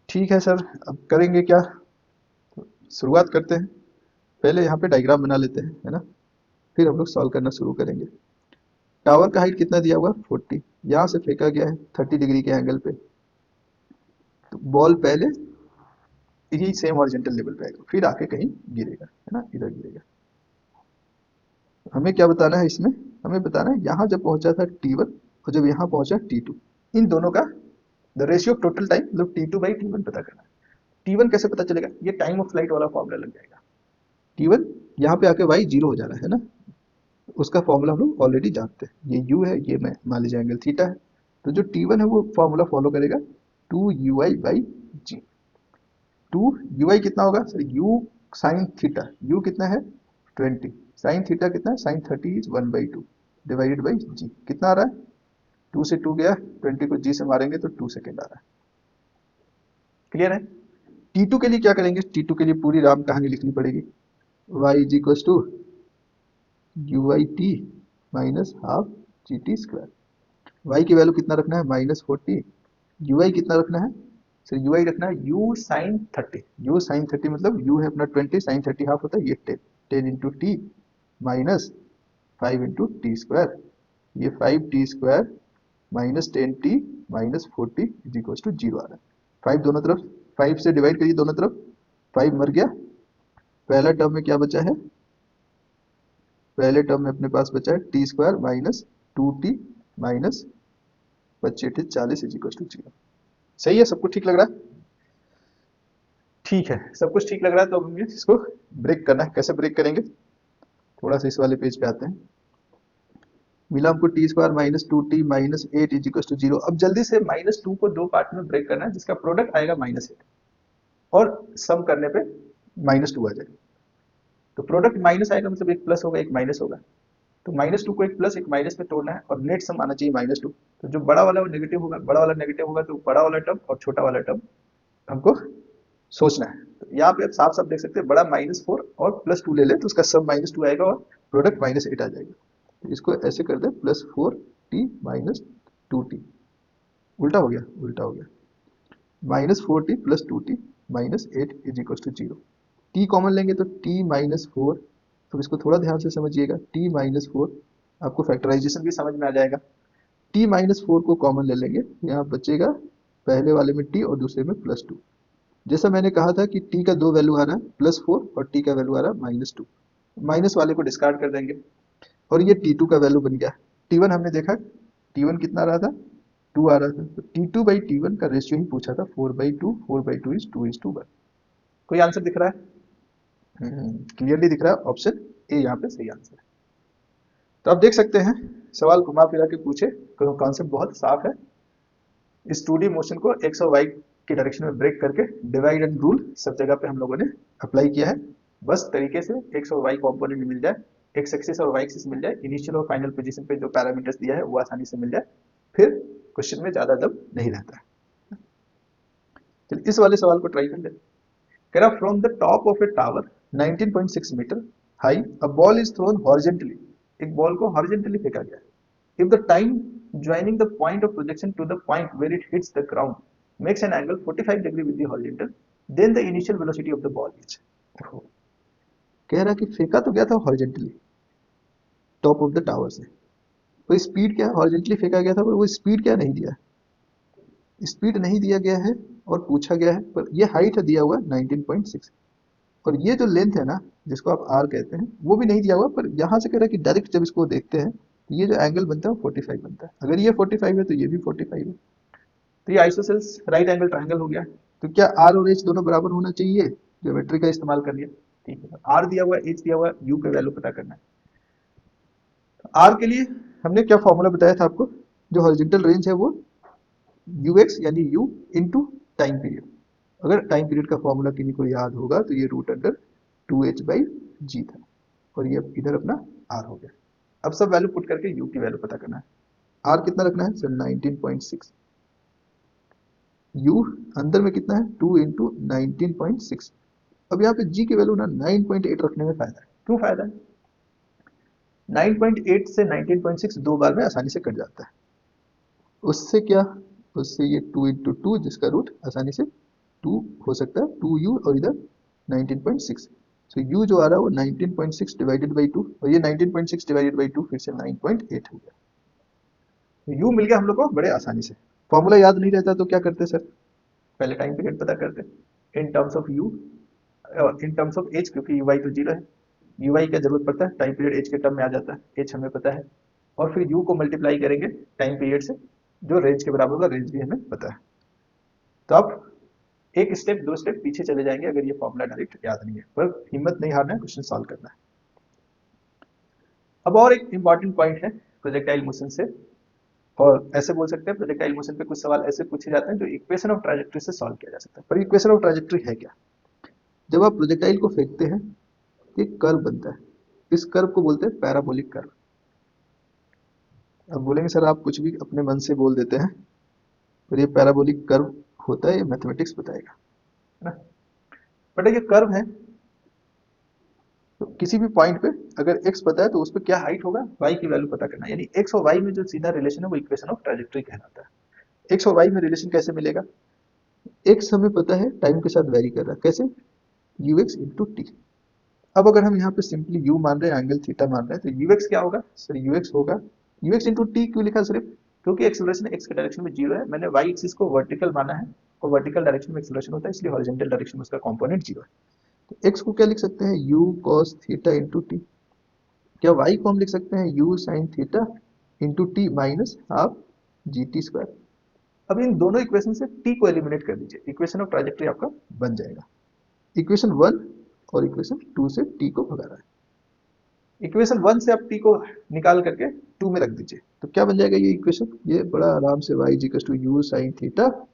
ठीक है सर, अब करेंगे क्या? शुरुआत करते हैं, पहले यहाँ पे डायग्राम बना लेते हैं, है ना, फिर हम लोग सॉल्व करना शुरू करेंगे। टावर का हाइट कितना दिया हुआ? 40, यहाँ से फेंका गया है 30 डिग्री के एंगल पे, तो बॉल पहले यही सेम हॉरिजॉन्टल लेवल पे आएगा फिर आके कहीं गिरेगा, है ना, इधर गिरेगा। हमें क्या बताना है इसमें? हमें बताना है यहाँ जब पहुंचा था T1 और जब यहाँ पहुंचा T2, इन दोनों का the ratio of total time मतलब T2 बाई T1 पता करना है। T1 कैसे पता चलेगा? ये टाइम ऑफ फ्लाइट वाला फॉर्मूला लग जाएगा। T1 यहाँ पे आके y जीरो हो जा रहा है ना, उसका फॉर्मूला हम लोग ऑलरेडी जानते हैं, ये u है, ये मैं मान लीजिए एंगल थीटा है, तो जो T1 है वो फॉर्मूला फॉलो करेगा 2ui बाई जी। 2ui कितना होगा sir? u sine theta, u कितना है? 20, साइन थीटा कितना है? Sign 30 is 1/2 divided by g. कितना आ रहा है? 2 से 2 गया, 20 को जी से मारेंगे तो 2 सेकेंड आ रहा है। क्लियर है? T2 के लिए क्या करेंगे? T2 के लिए पूरी राम कहानी लिखनी पड़ेगी। y is equal to u i t minus half G T square. y की वैल्यू कितना रखना है? -40। यू आई कितना रखना है सर? यू आई रखना है u साइन 30। u साइन 30 मतलब u है अपना 20, साइन 30 हाफ होता है ये 10, 10 into t minus 5 into t square. ये 5t square minus 10t minus 40 is equal to zero आ रहा है। 5 दोनों तरफ, 5 से डिवाइड करिए दोनों तरफ, 5 मर गया। पहला टर्म में क्या बचा है? पहले टर्म में अपने पास बचा है t square minus 2t minus 25 40 is equal to zero. सही है? सब कुछ ठीक लग रहा है? ठीक है, सब कुछ ठीक लग रहा है तो अब हमें इसको ब्रेक करना है। कैसे ब्रेक करेंगे? थोड़ा सा इस वाले पेज पे आते हैं। मिला हमको t square minus 2t minus 8 is equal to zero. अब जल्दी से -2 को दो पार्ट में ब्रेक करना है जिसका प्रोडक्ट आएगा -8 और सम करने पे -2 आ जाएगा। तो प्रोडक्ट माइनस आएगा मतलब एक प्लस होगा एक माइनस होगा, तो -2 को एक प्लस एक माइनस में तोड़ना है और नेट सम आना चाहिए -2। तो जो बड़ा वाला वो नेगेटिव होगा, बड़ा वाला नेगेटिव होगा तो बड़ा वाला टर्म और छोटा वाला टर्म हमको सोचना है। तो यहाँ पे आप साफ साफ देख सकते हैं, बड़ा -4 और +2 ले ले तो उसका सब -2 आएगा और प्रोडक्ट -8 आ जाएगा। तो इसको ऐसे कर दे +4t माइनस 2t। उल्टा हो गया, उल्टा हो गया। Minus 4t plus 2t minus 8 is equal to 0। T common लेंगे तो t माइनस 4, तो इसको थोड़ा ध्यान से समझिएगा, t माइनस 4, आपको फैक्टराइजेशन भी समझ में आ जाएगा। t माइनस 4 को कॉमन ले लेंगे, यहाँ बचेगा पहले वाले में t और दूसरे में प्लस 2। जैसा मैंने कहा था कि t का दो वैल्यू आ रहा है +4 और t का वैल्यू आ रहा है -2, माइनस वाले को डिस्कार्ड कर देंगे और ये t2 का वैल्यू बन गया। t1 हमने देखा, t1 कितना आ रहा था, 2 आ रहा था, तो t2 बाई t1 का रेशियो ही पूछा था, 4/2, 4/2 इज 2:1। कोई आंसर दिख रहा है? क्लियरली दिख रहा है, ऑप्शन ए यहाँ पे सही आंसर है। तो आप देख सकते हैं सवाल घुमा फिरा के पूछे, कॉन्सेप्ट बहुत साफ है। इस 2D मोशन को एक्स और वाई की डायरेक्शन में ब्रेक करके डिवाइड एंड रूल सब जगह पे हम लोगों ने अप्लाई किया है। बस तरीके से एक्स और वाई कॉम्पोनेंट मिल जाए, एक्स एक्सिस और वाई एक्सिस मिल जाए, इनिशियल और फाइनल पोजीशन पे जो पैरामीटर्स दिया है वो आसानी से मिल जाए, फिर क्वेश्चन में ज्यादा दम नहीं रहता है। चलिए इस वाले सवाल को ट्राई कर लेते। कह रहा from the top of a tower 19.6 metre high a ball is thrown horizontally, एक बॉल को हॉरिजेंटली फेंका गया है। If the time joining the point of projection to the point where it hits the ground makes an angle 45 degree with the horizontal, then the initial velocity of the ball is। कह रहा कि फेंका तो गया था horizontally top of the tower से, तो speed क्या, हॉरिजेंटली फेंका गया था पर वो स्पीड क्या नहीं दिया, स्पीड नहीं दिया गया है और पूछा गया है, पर ये हाइट है दिया हुआ 19.6 और ये जो लेंथ है ना जिसको आप आर कहते हैं वो भी नहीं दिया हुआ, पर यहाँ से कह रहा है कि डायरेक्ट जब इसको देखते हैं तो ये जो एंगल बनता है वो 45 बनता है। अगर ये 45 है तो ये भी 45 है, तो ये आइसोसेल्स राइट एंगल ट्रायंगल हो गया। तो क्या आर और एच दोनों बराबर होना चाहिए, ज्योमेट्री का इस्तेमाल कर लिया। ठीक है, आर दिया हुआ है, एच दिया हुआ है, यू का वैल्यू पता करना है। आर के लिए हमने क्या फॉर्मूला बताया था आपको, जो हॉरिजॉन्टल रेंज है वो यू एक्स यानी यू इंटू टाइम पीरियड। अगर टाइम पीरियड का फॉर्मूला किसी को याद होगा तो ये √2h/g था और ये इधर अपना आर हो गया। अब सब वैल्यू पुट करके यू की वैल्यू पता करना है। आर कितना रखना है सर 19.6, यू अंदर में कितना है 2 इंटू 19.6। अब यहाँ पे जी की वैल्यू ना 9.8 रखने में फायदा है। क्यों फायदा है, 9.8 से 19.6 दो बार में आसानी से कट जाता है। उससे क्या, उससे ये 2 इंटू 2 जिसका रूट आसानी से 2 हो सकता है, 2u और इधर 19.6, तो u जो आ रहा है वो 19.6 डिवाइडेड बाई 2 और ये 19.6 डिवाइडेड बाई 2 फिर से 9.8 हो गया। तो u मिल गया हम लोग को बड़े आसानी से। फॉर्मूला याद नहीं रहता तो क्या करते सर, पहले टाइम पीरियड पता करते in terms of u, in terms of H, क्योंकि यू वाई तो जीरो है, यू वाई क्या जरूरत पड़ता है, टाइम पीरियड एच के टर्म में आ जाता है, एच हमें पता है, और फिर यू को मल्टीप्लाई करेंगे टाइम पीरियड से जो रेंज के बराबर होगा, रेंज भी हमें पता है। तो अब एक स्टेप दो स्टेप पीछे चले जाएंगे अगर ये फॉर्मूला डायरेक्ट याद नहीं है, पर हिम्मत नहीं हारना है, क्वेश्चन सॉल्व करना है। अब और एक इंपॉर्टेंट पॉइंट है प्रोजेक्टाइल मोशन से, और ऐसे बोल सकते हैं प्रोजेक्टाइल मोशन पे कुछ सवाल ऐसे पूछे जाते हैं जो इक्वेशन ऑफ ट्रैजेक्टरी से सॉल्व किया जा सकता है। पर इक्वेशन ऑफ ट्रैजेक्टरी है क्या, जब आप प्रोजेक्टाइल को फेंकते हैं एक कर्व बनता है, इस कर्व को बोलते हैं पैराबोलिक कर्व। अब बोलेंगे सर आप कुछ भी अपने मन से बोल देते हैं, पर ये पैराबोलिक कर्व होता है, ये मैथमेटिक्स बताएगा, है ना। बट ये कर्व है, तो किसी भी पॉइंट पे अगर x पता है तो उस पर क्या हाइट होगा, y की वैल्यू पता करना है, यानी x और y में जो सीधा रिलेशन है वो इक्वेशन ऑफ ट्रैजेक्टरी कहलाता है। x और y में रिलेशन कैसे मिलेगा, x हमें पता है टाइम के साथ वेरी कर रहा है, कैसे, ux इंटू टी। अब अगर हम यहाँ पे सिंपली u मान रहे हैं, एंगल थीटा मान रहे हैं, तो ux क्या होगा सर, ux होगा ux इंटू टी। क्यों लिखा सिर्फ, क्योंकि एक्सेलरेशन x के डायरेक्शन में जीरो है, मैंने y एक्सिस को वर्टिकल माना है और वर्टिकल डायरेक्शन में एक्सेलरेशन होता है, इसलिए हॉरिजॉन्टल डायरेक्शन में उसका कंपोनेंट जीरो है। तो x को क्या लिख सकते हैं, u cos theta into T. क्या y को हम लिख सकते हैं u sin theta into t minus half G T square. अब इन दोनों इक्वेशन से t को एलिमिनेट कर दीजिए, इक्वेशन ऑफ ट्रैजेक्टरी आपका बन जाएगा। इक्वेशन 1 और इक्वेशन 2 से t को भगा रहा है, इक्वेशन 1 से आप t को निकाल करके 2 में रख दीजिए, तो क्या बन जाएगा ये इक्वेशन, ये बड़ा आराम से y equal to you sine theta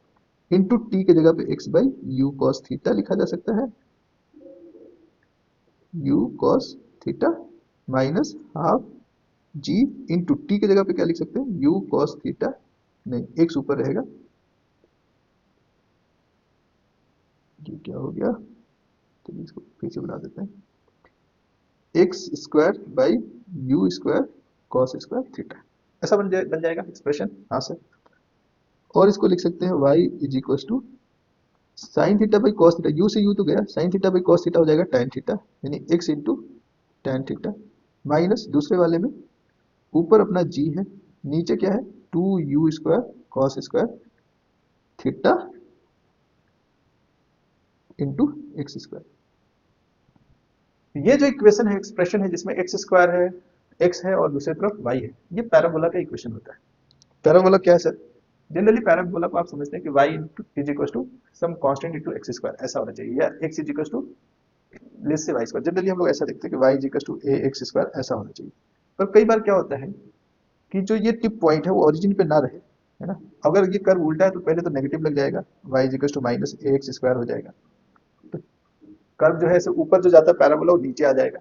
into t के जगह पे x by u cos theta लिखा जा सकता है, u cos theta minus half g into t के जगह पे क्या लिख सकते हैं, यू कॉस थीटा, नहीं एक्स ऊपर रहेगा, ये क्या हो गया, तो इसको फिर से बना देते हैं, x square by you square cos square theta, ऐसा बन जाएगा एक्सप्रेशन। हाँ सर, और इसको लिख सकते हैं y is equal to sine theta by cos theta, u से यू तो गया, sine theta by cos theta हो जाएगा tan थीटा, यानी x इंटू टैन थीटा, माइनस दूसरे वाले में ऊपर अपना g है, नीचे क्या है 2u² cos square theta into x²। ये जो इक्वेशन है, एक्सप्रेशन है जिसमें x² है, x है और दूसरी तरफ y है, ये पैराबोला का इक्वेशन होता है। पैराबोला क्या है सर? जनरली पैराबोला को आप समझते हैं कि y is equal to some constant into x² ऐसा होना चाहिए, या x is equal to less से y²। जनरली हम लोग ऐसा देखते हैं कि y is equal to ax² ऐसा होना चाहिए। पर कई बार क्या होता है कि जो ये टिप पॉइंट है वो ओरिजिन पे ना रहे, है ना। अगर ये कर्व उल्टा है तो पहले तो नेगेटिव लग जाएगा, y is equal to minus ax² हो जाएगा। तो कर्व जो है ऐसे ऊपर जो जाता है पैराबोला वो नीचे आ जाएगा,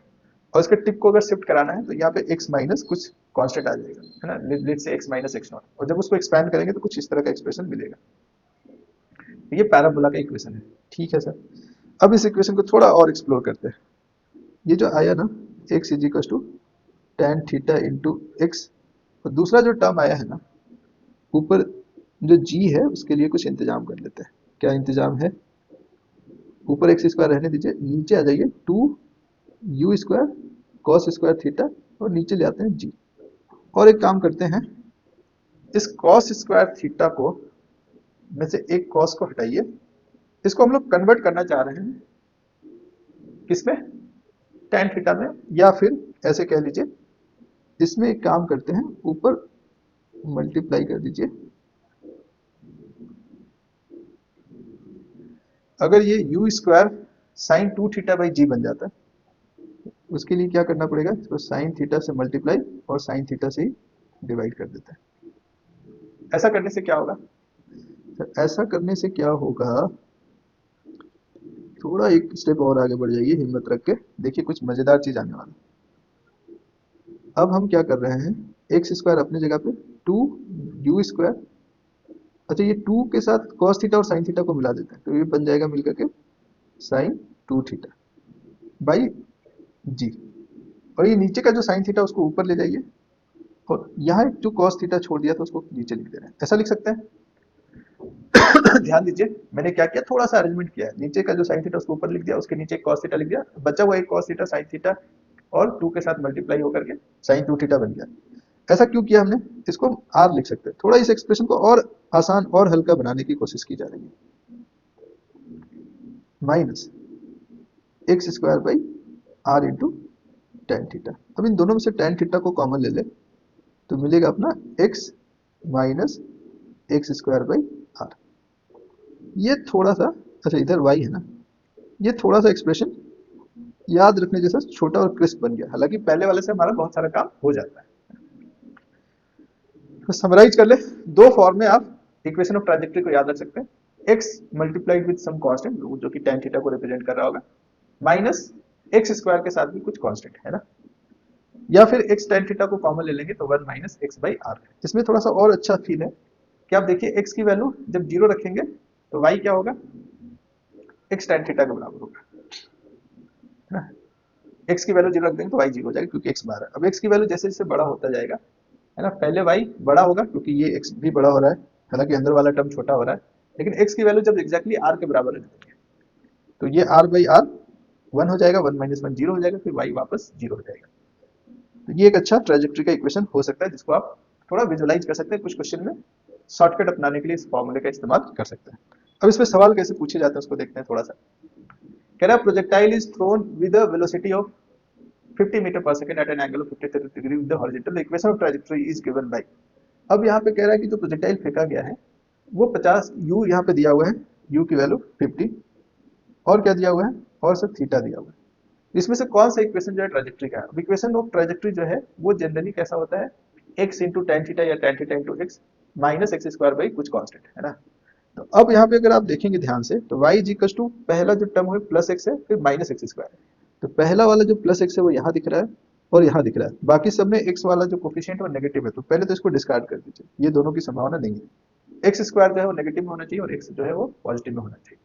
और इसके टिप को अगर शिफ्ट कराना है तो यहाँ पे x माइनस कुछ कांस्टेंट आ जाएगा, है ना, लेट से x माइनस x नॉट, और जब उसको एक्सपैंड करेंगे तो कुछ इस तरह का एक्सप्रेशन मिलेगा। ये पैराबोला का इक्वेशन है, ठीक है सर। अब इस इक्वेशन को थोड़ा और एक्सप्लोर करते हैं। ये जो आया ना x is equal to tan theta into x, और दूसरा जो टर्म आया है ना ऊपर जो g है उसके लिए कुछ इंतजाम कर लेते हैं। क्या इंतजाम है? ऊपर x² रहने दीजिए, नीचे आ जाइए 2u² कॉस स्क्वायर थीटा, और नीचे ले आते हैं g। और एक काम करते हैं, इस कॉस स्क्वायर थीटा को में से एक कॉस को हटाइए, इसको हम लोग कन्वर्ट करना चाह रहे हैं किसमें? tan थीटा में, या फिर ऐसे कह लीजिए इसमें एक काम करते हैं, ऊपर मल्टीप्लाई कर दीजिए। अगर ये u² साइन 2 थीटा बाई जी बन जाता है, उसके लिए क्या करना पड़ेगा, इसको साइन थीटा से मल्टीप्लाई और साइन थीटा से ही डिवाइड कर देते हैं। ऐसा करने से क्या होगा? तो ऐसा करने से क्या होगा, थोड़ा एक स्टेप और आगे बढ़ जाइए, हिम्मत रख के देखिए, कुछ मजेदार चीज आने वाला। अब हम क्या कर रहे हैं, x² अपनी जगह पे 2u², अच्छा ये 2 के साथ cos थीटा और sin थीटा को मिला देते हैं, तो ये बन जाएगा मिलकर के sin 2 थीटा बाई जी। और ये नीचे का जो sin थीटा उसको ऊपर ले जाइए, और यहाँ जो cos थीटा छोड़ दिया था उसको नीचे लिख दे रहे हैं, ऐसा लिख सकते हैं। ध्यान दीजिए मैंने क्या किया, थोड़ा सा अरेंजमेंट किया है, नीचे का जो sin थीटा उसको ऊपर लिख दिया, उसके नीचे cos थीटा लिख दिया, बचा हुआ एक cos थीटा sin थीटा और 2 के साथ मल्टीप्लाई होकर के sin 2 थीटा बन गया। ऐसा क्यों किया हमने? इसको हम r लिख सकते हैं। थोड़ा इस एक्सप्रेशन को और आसान और हल्का बनाने की कोशिश की जा रही है, minus x² by r into tan theta. अब इन दोनों में से टेन थीटा को कॉमन ले ले तो मिलेगा अपना x minus x² by r। ये थोड़ा सा, अच्छा इधर y है ना, ये थोड़ा सा एक्सप्रेशन याद रखने जैसा छोटा और क्रिस्प बन गया, हालांकि पहले वाले से हमारा बहुत सारा काम हो जाता है। तो समराइज कर ले, दो फॉर्म में आप इक्वेशन ऑफ ट्रांजेक्टरी को याद रख सकते हैं, x multiplied with some constant जो कि tan थीटा को रिप्रेजेंट कर रहा होगा, माइनस x² के साथ भी कुछ कांस्टेंट है ना, या फिर x tan थीटा को कॉमन ले लेंगे तो 1 माइनस x बाई आर। इसमें थोड़ा सा और अच्छा फील है कि आप देखिए x की वैल्यू जब 0 रखेंगे तो y क्या होगा, x tan थीटा के बराबर होगा, है ना। x की वैल्यू 0 रख देंगे तो y 0 हो जाएगा क्योंकि x बार है। अब x की वैल्यू जैसे जैसे बड़ा होता जाएगा, है ना, पहले y बड़ा होगा क्योंकि ये x भी बड़ा हो रहा है, हालांकि अंदर वाला टर्म छोटा हो रहा है, लेकिन x की वैल्यू जब एग्जैक्टली r के बराबर रख देंगे तो ये r बाई आर 1 हो जाएगा, 1 माइनस 1 0 हो जाएगा, फिर y वापस 0 हो जाएगा। तो ये एक अच्छा ट्रेजेक्टरी का इक्वेशन हो सकता है जिसको आप थोड़ा विजुअलाइज कर सकते हैं, कुछ क्वेश्चन में शॉर्टकट अपनाने के लिए इस फॉर्मूले का इस्तेमाल कर सकते हैं। अब इसमें सवाल कैसे पूछे जाते हैं उसको देखते हैं थोड़ा सा। कह रहा है projectile is thrown with a velocity of 50 metre per second at an angle of 53 degree with the horizontal, the equation of trajectory is given by. अब यहाँ पे कह रहा है कि जो प्रोजेक्टाइल फेंका गया है वो 50 u यहाँ पे दिया हुआ है, u की वैल्यू 50, और क्या दिया हुआ है, और सर थीटा दिया हुआ है। इसमें से कौन सा इक्वेशन जो है ट्रेजेक्टरी का है? अब इक्वेशन ऑफ ट्रेजेक्टरी जो है वो जनरली कैसा होता है, x इंटू टेन थीटा या tan theta into x minus x² by कुछ कांस्टेंट, है ना। तो अब यहाँ पे अगर आप देखेंगे ध्यान से तो y इज इक्वल टू पहला जो टर्म है प्लस x है, फिर माइनस x² है, तो पहला वाला जो प्लस x है वो यहाँ दिख रहा है और यहाँ दिख रहा है, बाकी सब में x वाला जो कोफिशिएंट वो नेगेटिव है, तो पहले तो इसको डिस्कार्ड कर दीजिए, ये दोनों की संभावना नहीं है। x² जो है वो नेगेटिव में होना चाहिए और x जो है वो पॉजिटिव में होना चाहिए।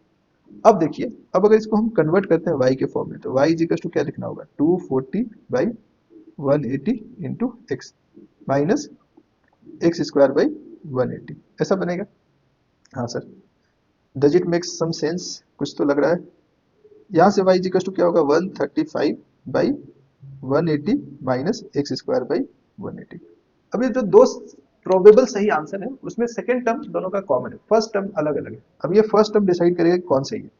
अब देखिए, अब अगर इसको हम कन्वर्ट करते हैं y के फॉर्म में तो y इज इक्वल टू क्या लिखना होगा, 240 by 180 into x minus x² by 180, ऐसा बनेगा। हाँ sir, does it make some sense? कुछ तो लग रहा है। यहाँ से वाई इक्वल टू क्या होगा, 135/180 माइनस एक्स स्क्वायर बाई 180। अब ये जो दो प्रोबेबल सही आंसर है उसमें सेकंड टर्म दोनों का कॉमन है, फर्स्ट टर्म अलग अलग है। अब ये फर्स्ट टर्म डिसाइड करेगा कि कौन सही है।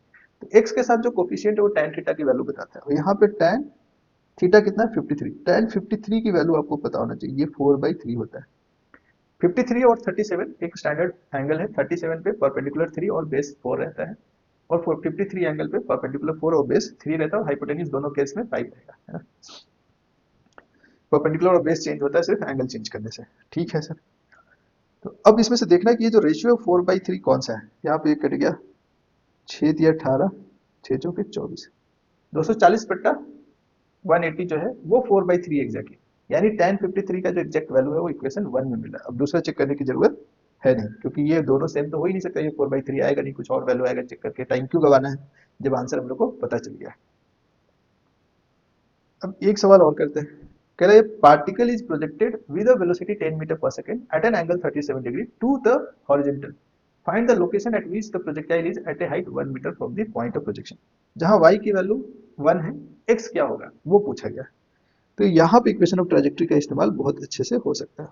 तो एक्स के साथ जो कोफिशिएंट है वो tan थीटा की वैल्यू बताता है, और यहाँ पे tan थीटा कितना है, 53। tan 53 की वैल्यू आपको पता होना चाहिए, ये 4/3 होता है। 53 और 37 एक स्टैंडर्ड एंगल है, 37 पे परपेंडिकुलर 3 और बेस 4 रहता है, और 53 एंगल पे परपेंडिकुलर 4 और बेस 3 रहता है, और हाइपोटेन्यूज दोनों केस में 5 रहेगा, है ना। परपेंडिकुलर और बेस चेंज होता है सिर्फ एंगल चेंज करने से। ठीक है सर। तो अब इसमें से देखना है कि ये जो रेशियो है 4/3 कौन सा है। यहाँ पे कट गया, 6 दिया 18, 6 चौके 24, 240/180 जो है वो 4/3 एग्जैक्टली, यानी tan 53 का जो एग्जैक्ट वैल्यू है वो इक्वेशन 1 में मिला। अब दूसरा चेक करने की जरूरत है नहीं, क्योंकि ये दोनों सेम तो हो ही नहीं सकता, ये 4/3 आएगा नहीं, कुछ और वैल्यू आएगा, चेक करके टाइम क्यों गवाना है जब आंसर हम लोग को पता चल गया। अब एक सवाल और करते हैं। कह रहा है particle is projected with a velocity 10 metre per second at an angle 37 degree to the horizontal, find the location at which the projectile is at a height 1 metre from the point of projection. जहां y की value 1 है, x क्या होगा वो पूछा गया। तो यहाँ पे इक्वेशन ऑफ ट्रेजेक्टरी का इस्तेमाल बहुत अच्छे से हो सकता है।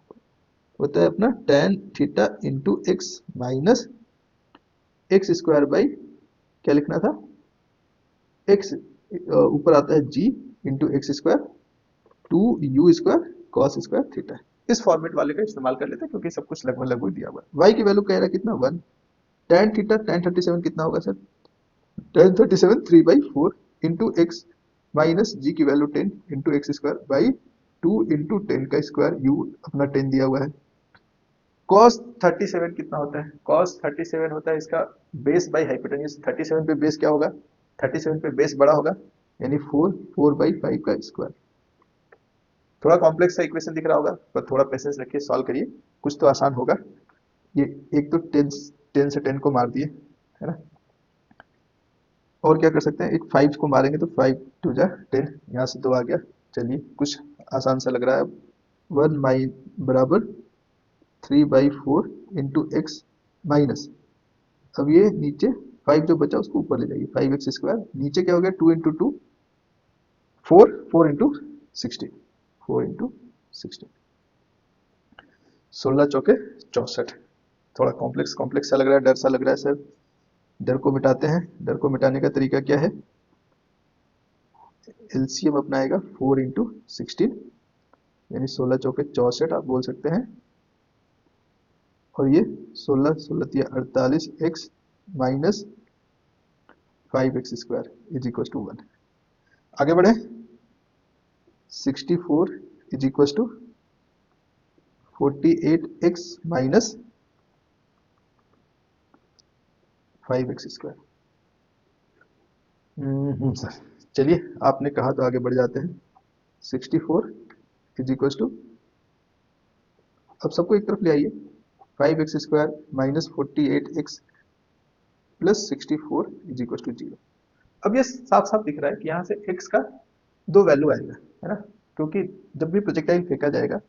होता है अपना tan theta into x minus x square by, क्या लिखना था, एक्स ऊपर आता है g into x square two you square cos square theta. इस फॉर्मेट वाले का इस्तेमाल कर लेते हैं क्योंकि सब कुछ लगभग लगभग दिया हुआ है। वाई की वैल्यू कह रहा है कितना, 1। tan थीटा tan 37 कितना होगा sir, tan 37 3/4 into x minus g की value 10 into x square by 2 into 10 का स्क्वायर, यू अपना 10 दिया हुआ है। cos 37 कितना होता है, cos 37 होता है इसका बेस बाई हाइपोटेन्यूज। 37 पे बेस क्या होगा, 37 पे बेस बड़ा होगा, यानी 4/5 का स्क्वायर। थोड़ा कॉम्प्लेक्स सा इक्वेशन दिख रहा होगा, पर थोड़ा पेशेंस रखिए, सॉल्व करिए, कुछ तो आसान होगा। ये एक तो 10 से 10 को मार दिए, है ना। और क्या कर सकते हैं, एक 5 को मारेंगे तो 5 2 जा 10, यहाँ से 2 आ गया। चलिए कुछ आसान सा लग रहा है। 1 माइ बराबर 3/4 इंटू एक्स माइनस, अब ये नीचे 5 जो बचा उसको ऊपर ले जाइए, 5x स्क्वायर, नीचे क्या हो गया 2 इंटू 2 4, 4 इंटू 16, 4 इंटू 16, 16 चौके 64। थोड़ा कॉम्प्लेक्स कॉम्प्लेक्स सा लग रहा है, डर सा लग रहा है सर। डर को मिटाते हैं। डर को मिटाने का तरीका क्या है, एलसीएम अपना आएगा 4 इंटू 16, यानी 16 चौके 64 आप बोल सकते हैं। और ये 16 16 48 x minus 5x square is equal to 1। आगे बढ़े, 64 is equal to 48x minus 5x square. Sir चलिए, आपने कहा तो आगे बढ़ जाते हैं। 64 इज इक्वल टू, अब सबको एक तरफ ले आइए, 5x square minus 48x plus 64 is equal to 0। अब ये साफ साफ दिख रहा है कि यहाँ से x का दो वैल्यू आएगा, है ना, क्योंकि जब भी प्रोजेक्टाइल फेंका जाएगा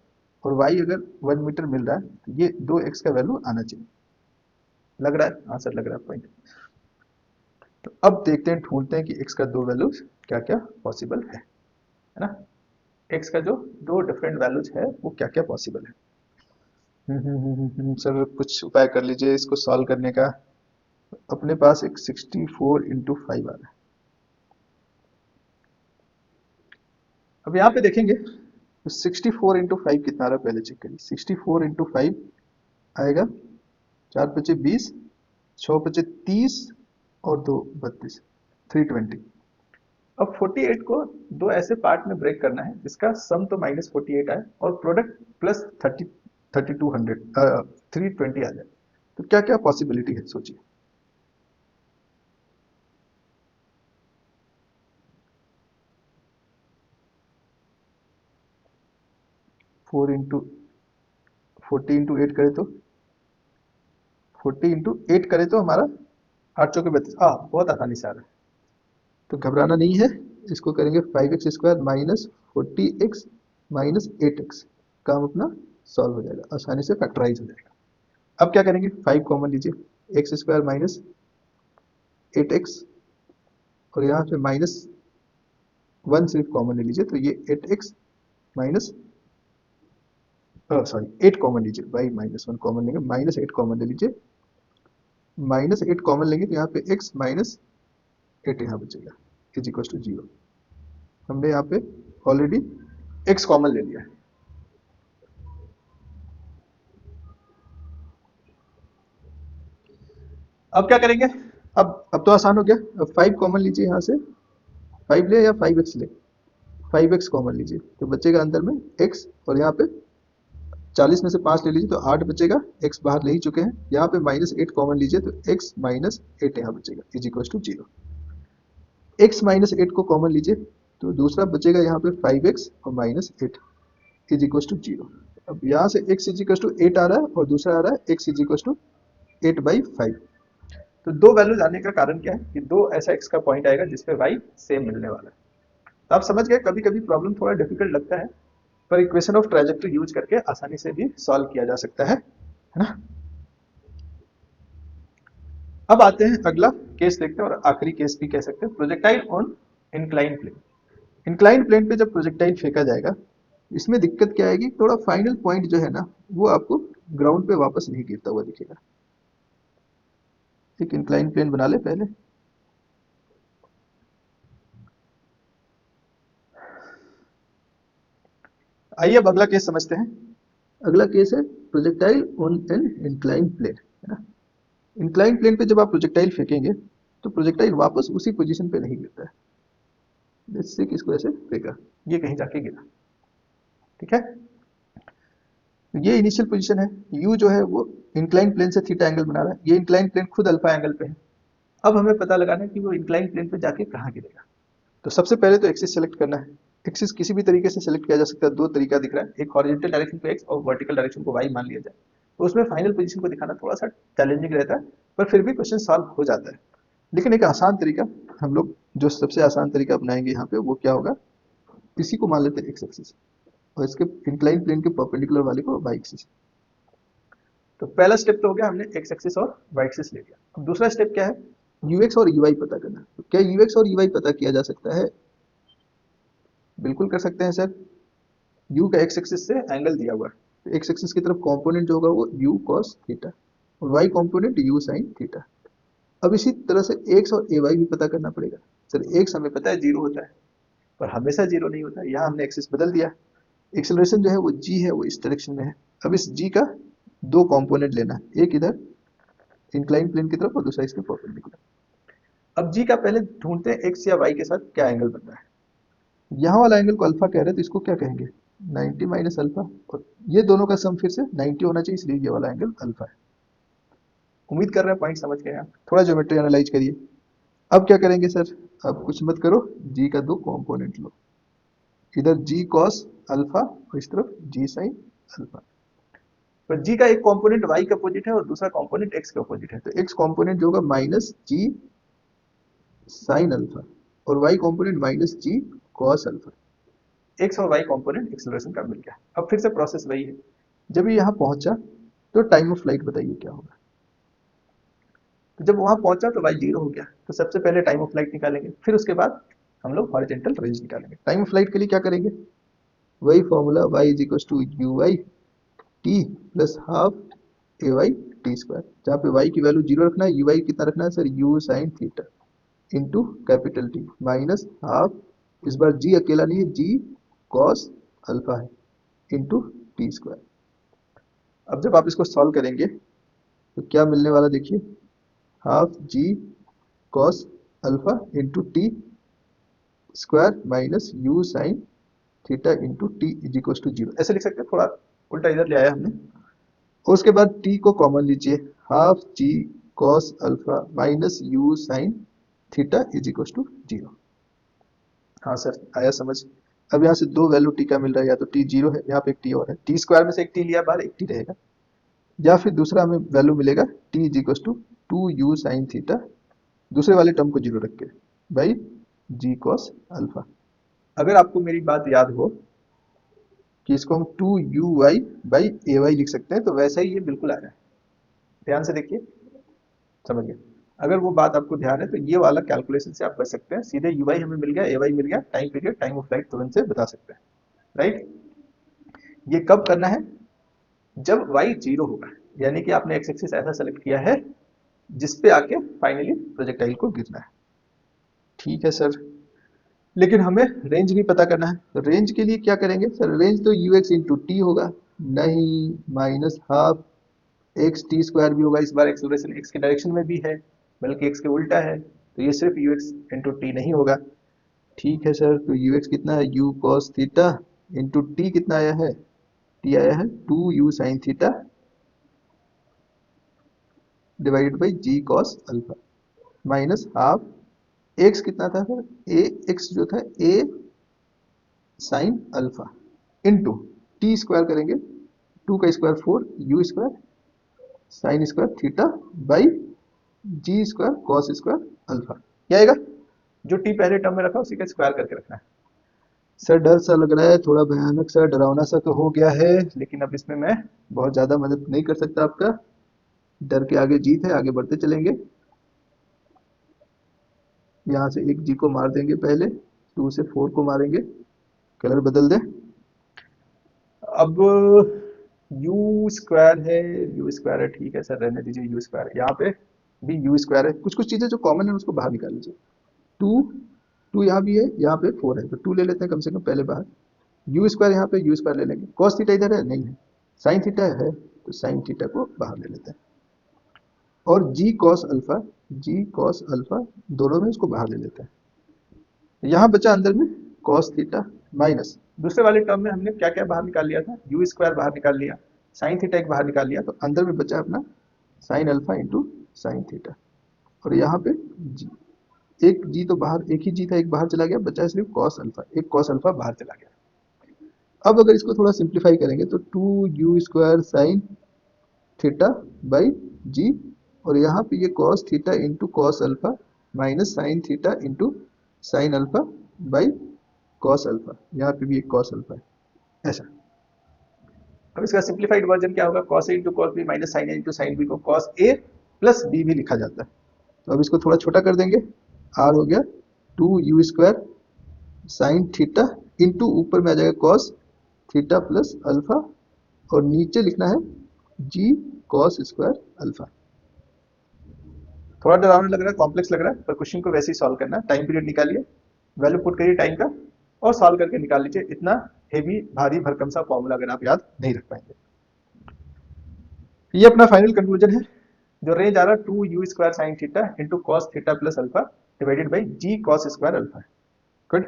और y अगर 1 मीटर मिल रहा है तो ये 2x का वैल्यू आना चाहिए। लग रहा है आंसर, लग रहा है पॉइंट। तो अब देखते हैं, ढूंढते हैं कि x का दो वैल्यूज क्या क्या पॉसिबल है ना। x का जो दो डिफरेंट वैल्यूज है वो क्या क्या पॉसिबल है। सर कुछ उपाय कर लीजिए इसको सॉल्व करने का। अपने पास एक 64 इंटू 5 आ रहा है। अब यहाँ पे देखेंगे तो 64 इंटू 5 कितना आ रहा है, पहले चेक करिए। 64 इंटू 5 आएगा 4 पचे 20, 6 पचे 30 और 2 32, 320। अब 48 को दो ऐसे पार्ट में ब्रेक करना है जिसका सम तो -48 आए और प्रोडक्ट प्लस 3200 320 आ जाए। तो क्या क्या पॉसिबिलिटी है सोचिए। 4 इंटू 40 इंटू 8 करें तो, 40 इंटू 8 करें तो हमारा 8 चौके 32, बहुत आसानी से आ रहा है। तो घबराना नहीं है, इसको करेंगे 5x square minus 40x minus 8x, काम अपना सॉल्व हो जाएगा, आसानी से फैक्टराइज हो जाएगा। अब क्या करेंगे, 5 कॉमन लीजिए, एक्स स्क्वायर माइनस 8x और यहाँ पे -1 सिर्फ कॉमन ले लीजिए, तो ये 8x माइनस सॉरी 8 कॉमन लीजिए, बाई -1 कॉमन लेंगे, -8 कॉमन ले लीजिए, -8 कॉमन लेंगे तो यहाँ पे x -8 यहाँ बचेगा इज इक्वल टू 0। हमने यहाँ पे ऑलरेडी x कॉमन ले लिया है। अब क्या करेंगे, अब तो आसान हो गया। अब 5 कॉमन लीजिए, यहाँ से 5 ले या 5x ले, 5x कॉमन लीजिए तो बचेगा अंदर में x, और यहाँ पे 40 में से 5 ले लीजिए तो 8 बचेगा, x बाहर ले ही चुके हैं। यहाँ पे -8 कॉमन लीजिए तो x -8 यहाँ बचेगा इज इक्वल टू 0। x -8 को कॉमन लीजिए तो दूसरा बचेगा यहाँ पे 5x और -8 इज इक्वल टू 0। अब यहाँ से x इज इक्वल टू 8 आ रहा है और दूसरा आ रहा है x इज इक्वल टू 8/5। तो दो वैल्यू जानने का कारण क्या है कि दो ऐसा x का पॉइंट आएगा जिसपे y सेम मिलने वाला है। तो आप समझ गए, कभी कभी प्रॉब्लम थोड़ा डिफिकल्ट लगता है पर इक्वेशन ऑफ ट्राजेक्टरी यूज करके आसानी से भी सॉल्व किया जा सकता है ना। अब आते हैं अगला केस देखते हैं, और आखिरी केस भी कह सकते हैं, projectile on inclined plane. Inclined plane पे जब प्रोजेक्टाइल फेंका जाएगा, इसमें दिक्कत क्या आएगी, थोड़ा फाइनल पॉइंट जो है ना वो आपको ग्राउंड पे वापस नहीं गिरता हुआ दिखेगा। एक इंक्लाइंड प्लेन बना ले पहले। आइए अब अगला केस समझते हैं। अगला केस है projectile on an inclined plane, है ना। इंक्लाइंड प्लेन पे जब आप प्रोजेक्टाइल फेंकेंगे तो प्रोजेक्टाइल वापस उसी पोजीशन पे नहीं गिरता है, जैसे कि इसको ऐसे फेंका, ये कहीं जाके गिरा, ठीक है। ये इनिशियल पोजीशन है, यू जो है वो इंक्लाइंड प्लेन से थीटा एंगल बना रहा है, ये इंक्लाइंड प्लेन खुद अल्फा एंगल पे है। अब हमें पता लगाना है कि वो इंक्लाइंड प्लेन पे जाके कहाँ गिरेगा। तो सबसे पहले तो एक्सिस सेलेक्ट करना है। एक्सिस किसी भी तरीके से सेलेक्ट किया जा सकता है, दो तरीका दिख रहा है, एक हॉरिजॉन्टल डायरेक्शन को एक्स और वर्टिकल डायरेक्शन को वाई मान लिया जाए। तो उसमें फाइनल पोजीशन को दिखाना थोड़ा सा चैलेंजिंग रहता है, पर फिर भी क्वेश्चन सॉल्व हो जाता है। लेकिन एक आसान तरीका हम लोग जो सबसे आसान तरीका अपनाएंगे यहाँ पे, वो क्या होगा, इसी को मान लेते हैं एक्स एक्सिस और इसके इंक्लाइन प्लेन के परपेंडिकुलर वाले को वाई एक्सिस। तो पहला स्टेप तो हो गया, हमने एक्स एक्सिस और वाई एक्सिस ले लिया। अब दूसरा स्टेप क्या है, यूएक्स और यूवाई पता करना। तो क्या यूएक्स और यूवाई पता किया जा सकता है? बिल्कुल कर सकते हैं सर। यू का एक्स एक्सिस से एंगल दिया हुआ है, तो एक्स एक्सिस की तरफ कंपोनेंट जो होगा वो यू कॉस थीटा और y component u sine theta. अब इसी तरह से एक्स और ए वाई भी पता करना पड़ेगा। सर एक्स हमें पता है 0 होता है, पर हमेशा 0 नहीं होता है, यहाँ हमने एक्सिस बदल दिया। एक्सेलरेशन जो है वो जी है, वो इस डायरेक्शन में है। अब इस जी का दो कंपोनेंट लेना है, एक इधर इंक्लाइन प्लेन की तरफ और दूसरा इसके परपेंडिकुलर। अब जी का पहले ढूंढते हैं एक्स या वाई के साथ क्या एंगल बन रहा है। यहाँ वाला एंगल को अल्फा कह रहे हैं, तो इसको क्या कहेंगे, 90 माइनस अल्फा, और ये दोनों का सम फिर से 90 होना चाहिए, इसलिए ये वाला एंगल अल्फा है। उम्मीद कर रहे हैं पॉइंट समझ गए आप। थोड़ा ज्योमेट्री एनालाइज करिए। अब क्या करेंगे सर, अब कुछ मत करो, जी का दो कंपोनेंट लो, इधर जी कॉस अल्फा और इस तरफ जी साइन अल्फा। पर जी का एक कंपोनेंट वाई का अपोजिट है और दूसरा कंपोनेंट एक्स का अपोजिट है, तो एक्स कंपोनेंट जो होगा माइनस जी साइन अल्फा और वाई कंपोनेंट माइनस जी कॉस अल्फा। एक्स और वाई कंपोनेंट एक्सेलरेशन का मिल गया। अब फिर से प्रोसेस वही है, जब ये यहाँ पहुंचा तो टाइम ऑफ फ्लाइट बताइए क्या होगा। तो जब वहां पहुंचा तो वाई 0 हो गया, तो सबसे पहले टाइम ऑफ फ्लाइट निकालेंगे, फिर उसके बाद हम लोग हॉरिजॉन्टल रेंज निकालेंगे। टाइम ऑफ फ्लाइट के लिए क्या करेंगे, वही formula y is equal to you y t plus half a Y t square, जहाँ पे y की वैल्यू 0 रखना है, यू वाई कितना रखना है sir, you sine theta into capital T minus half, इस बार जी अकेला नहीं है, जी कॉस अल्फा है इंटू टी स्क्वायर। अब जब आप इसको सॉल्व करेंगे तो क्या मिलने वाला देखिए, half g cos alpha into t square minus you sine theta into t is equal to 0, ऐसे लिख सकते हैं, थोड़ा उल्टा इधर ले आया हमने। और उसके बाद टी को कॉमन लीजिए, half g cos alpha minus you sine theta is equal to 0। हाँ सर आया समझ। अब यहाँ से दो वैल्यू टी का मिल रहा है, या तो टी 0 है, यहाँ पे एक टी और है, टी स्क्वायर में से एक टी लिया बाहर, एक टी रहेगा, या फिर दूसरा हमें वैल्यू मिलेगा t is equal to 2 u sine theta, दूसरे वाले टर्म को 0 रख के, बाई जी कॉस अल्फा। अगर आपको मेरी बात याद हो कि इसको हम 2 u y by a y लिख सकते हैं, तो वैसा ही ये बिल्कुल आ रहा है। ध्यान से देखिए, समझ गए। अगर वो बात आपको ध्यान है तो ये वाला कैलकुलेशन से आप बच सकते हैं, सीधे यू वाई हमें मिल गया, ए वाई मिल गया, time period time of flight तुरंत से बता सकते हैं, राइट। ये कब करना है, जब y जीरो होगा, यानी कि आपने एक्स एक्सिस ऐसा सेलेक्ट किया है जिसपे आके फाइनली प्रोजेक्टाइल को गिरना है। ठीक है सर, लेकिन हमें रेंज भी पता करना है, तो रेंज के लिए क्या करेंगे सर, रेंज तो यू एक्स इंटू टी होगा, नहीं minus half x T square भी होगा, इस बार एक्सेलरेशन एक्स के डायरेक्शन में भी है, बल्कि एक्स के उल्टा है, तो ये सिर्फ यू एक्स इंटू टी नहीं होगा। ठीक है सर, तो यू एक्स कितना है, u cos theta into t कितना आया है, टी आया है 2u sine theta divided by g cos alpha, minus half x कितना था सर, ए एक्स जो था a sine alpha into t square करेंगे, 2 का square 4 u square sine square theta by g square cos square alpha, क्या आएगा, जो T पहले टर्म में रखा उसी का स्क्वायर करके रखना है। सर डर सा लग रहा है, थोड़ा भयानक सा डरावना सा तो हो गया है, लेकिन अब इसमें मैं बहुत ज्यादा मदद नहीं कर सकता आपका, डर के आगे जीत है, आगे बढ़ते चलेंगे। यहाँ से एक जी को मार देंगे, पहले 2 से 4 को मारेंगे, कलर बदल दें। अब यू स्क्वायर है, यू स्क्वायर है, ठीक है सर रहने दीजिए, यू स्क्वायर यहाँ पे भी यू स्क्वायर है, कुछ कुछ चीजें जो कॉमन है उसको बाहर निकाल लीजिए, टू टू यहाँ भी है, यहाँ पे 4 है, तो 2 ले लेते हैं कम से कम पहले बाहर, यू स्क्वायर यहाँ पे यू स्क्वायर ले लेंगे, कॉस थीटा इधर है नहीं है, साइन थीटा है, तो साइन थीटा को बाहर ले लेते हैं, और जी कॉस अल्फा दोनों में इसको बाहर ले लेते हैं, यहाँ बचा अंदर में कॉस थीटा माइनस दूसरे वाले टर्म में हमने क्या क्या बाहर निकाल लिया था, यू स्क्वायर बाहर निकाल लिया, साइन थीटा एक बाहर निकाल लिया, तो अंदर में बचा अपना sign alpha into sine theta, और यहाँ पे जी, एक जी तो बाहर, एक ही जी था एक बाहर चला गया, बचा सिर्फ कॉस अल्फा, एक कॉस अल्फा बाहर चला गया। अब अगर इसको थोड़ा सिंप्लीफाई करेंगे तो 2u square sine theta by जी, और यहाँ पे ये cos theta into cos alpha minus sine theta into sine alpha by cos alpha, यहाँ पे भी एक कॉस अल्फा है, ऐसा। अब इसका सिंप्लीफाइड वर्जन क्या होगा, cos A into cos B minus sine A into sine B को कॉस ए प्लस बी भी लिखा जाता है, तो अब इसको थोड़ा छोटा कर देंगे, आर हो गया 2u square sine theta into ऊपर में आ जाएगा कॉस थीटा प्लस अल्फा, और नीचे लिखना है जी कॉस स्क्वायर अल्फा। थोड़ा डरावना लग रहा है, कॉम्प्लेक्स लग रहा है, पर क्वेश्चन को वैसे ही सॉल्व करना है, टाइम पीरियड निकालिए, वैल्यू पुट करिए टाइम का, और सॉल्व करके निकाल लीजिए, इतना हेवी भारी भरकम सा फॉर्मूला अगर आप याद नहीं रख पाएंगे। ये अपना फाइनल कंक्लूजन है, जो रेंज आ रहा है 2u square sine theta into cos theta plus alpha divided by g cos square alpha. Good,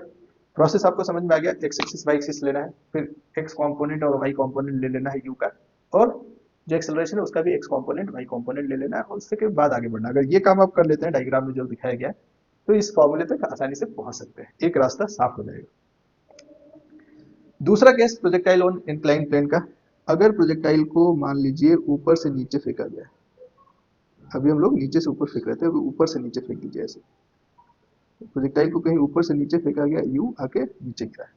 process आपको समझ में आ गया, एक्स एक्सिस वाई एक्सिस लेना है, फिर एक्स कॉम्पोनेंट और वाई कॉम्पोनेंट ले लेना है यू का, और जो एक्सेलरेशन है उसका भी एक्स कॉम्पोनेंट वाई कॉम्पोनेंट ले लेना है, और उसके बाद आगे बढ़ना। अगर ये काम आप कर लेते हैं डायग्राम में जो दिखाया गया है, तो इस फॉर्मूले तक आसानी से पहुंच सकते हैं, एक रास्ता साफ हो जाएगा। दूसरा case projectile on incline plane का, अगर प्रोजेक्टाइल को मान लीजिए ऊपर से नीचे फेंका गया, अभी हम लोग नीचे से ऊपर फेंक रहे थे, अभी ऊपर से नीचे फेंक दीजिए ऐसे, प्रोजेक्टाइल को कहीं ऊपर से नीचे फेंका गया, यू आके नीचे गिरा है,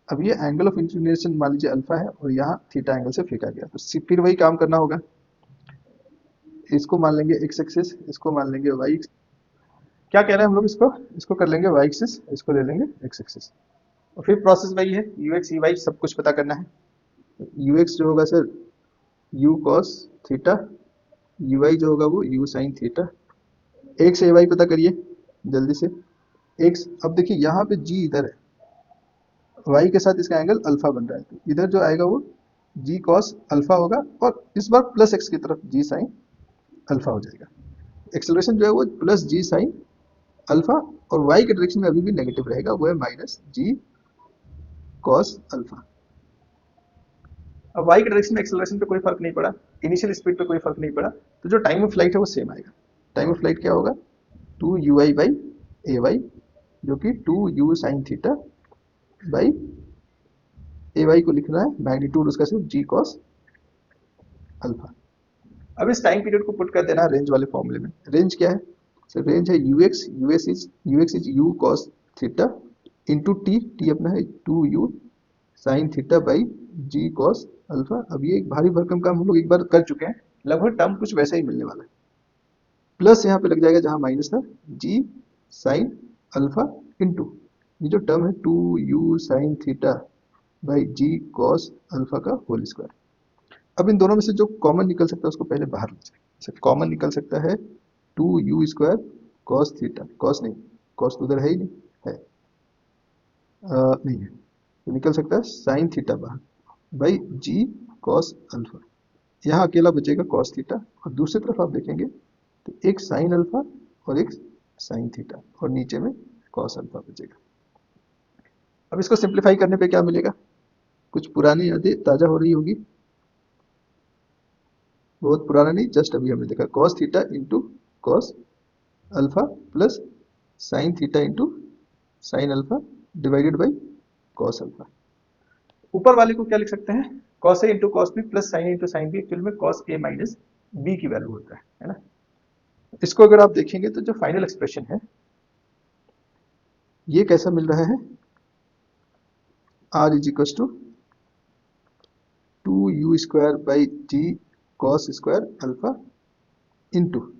अब ये एंगल ऑफ इंक्लिनेशन मान लीजिए अल्फा है, और यहाँ थीटा एंगल से फेंका गया, तो फिर वही काम करना होगा, इसको मान लेंगे एक्स एक्सिस, इसको मान लेंगे वाई, क्या कह रहे हैं हम लोग, इसको इसको कर लेंगे वाई एक्सिस, इसको ले लेंगे एक्स एक्सिस, और फिर प्रोसेस वही है, यू एक्स यू वाई सब कुछ पता करना है। यू एक्स जो होगा sir u cos theta, u y जो होगा वो यू साइन थीटा, एक्स ए वाई पता करिए जल्दी से, एक्स, अब देखिए यहाँ पे जी इधर है, वाई के साथ इसका एंगल अल्फा बन रहा है, तो इधर जो आएगा वो जी कॉस अल्फा होगा, और इस बार प्लस एक्स की तरफ जी साइन अल्फा हो जाएगा, एक्सेलरेशन जो है वो प्लस जी साइन अल्फा, और वाई के डायरेक्शन में अभी भी नेगेटिव रहेगा, वो है माइनस जी कॉस अल्फा। अब वाई के डायरेक्शन में एक्सेलरेशन पे कोई फर्क नहीं पड़ा, इनिशियल स्पीड पे कोई फर्क नहीं पड़ा, तो जो टाइम ऑफ फ्लाइट है वो सेम आएगा, टाइम ऑफ फ्लाइट क्या होगा 2u बाई ए वाई, जो कि 2u sine theta by a y को लिखना है मैग्नीट्यूड उसका सिर्फ जी कॉस अल्फा। अब इस टाइम पीरियड को पुट कर देना रेंज वाले फॉर्मूले में, रेंज क्या है, सो रेंज है u x is u cos theta into t, t अपना है 2u sine theta by g cos alpha. अब ये एक भारी भरकम काम हम लोग एक बार कर चुके हैं, लगभग टर्म कुछ वैसा ही मिलने वाला है, प्लस यहाँ पे लग जाएगा जहां माइनस था जी साइन अल्फा इंटू ये जो टर्म है 2u sine theta by g cos alpha का होल स्क्वायर। अब इन दोनों में से जो कॉमन निकल सकता है उसको पहले बाहर ले जाए। कॉमन निकल सकता है 2u square cos theta, cos नहीं, कॉस तो उधर है ही नहीं, है नहीं है, तो निकल सकता है साइन थीटा बाहर बाई जी कॉस अल्फा। यहाँ अकेला बचेगा कॉस थीटा और दूसरी तरफ आप देखेंगे तो एक साइन अल्फा और एक साइन थीटा और नीचे में कॉस अल्फा बचेगा। अब इसको सिंप्लीफाई करने पे क्या मिलेगा, कुछ पुरानी यादें ताजा हो रही होगी, बहुत पुराना नहीं, जस्ट अभी हमने देखा cos theta into cos alpha plus sine theta into sine alpha divided by cos alpha. ऊपर वाले को क्या लिख सकते हैं, cos A into cos B plus sine into sine B, actual में कॉस ए माइनस बी की वैल्यू होता है ना। इसको अगर आप देखेंगे तो जो फाइनल एक्सप्रेशन है ये कैसा मिल रहा है, r is equal to 2u square by g cos square alpha into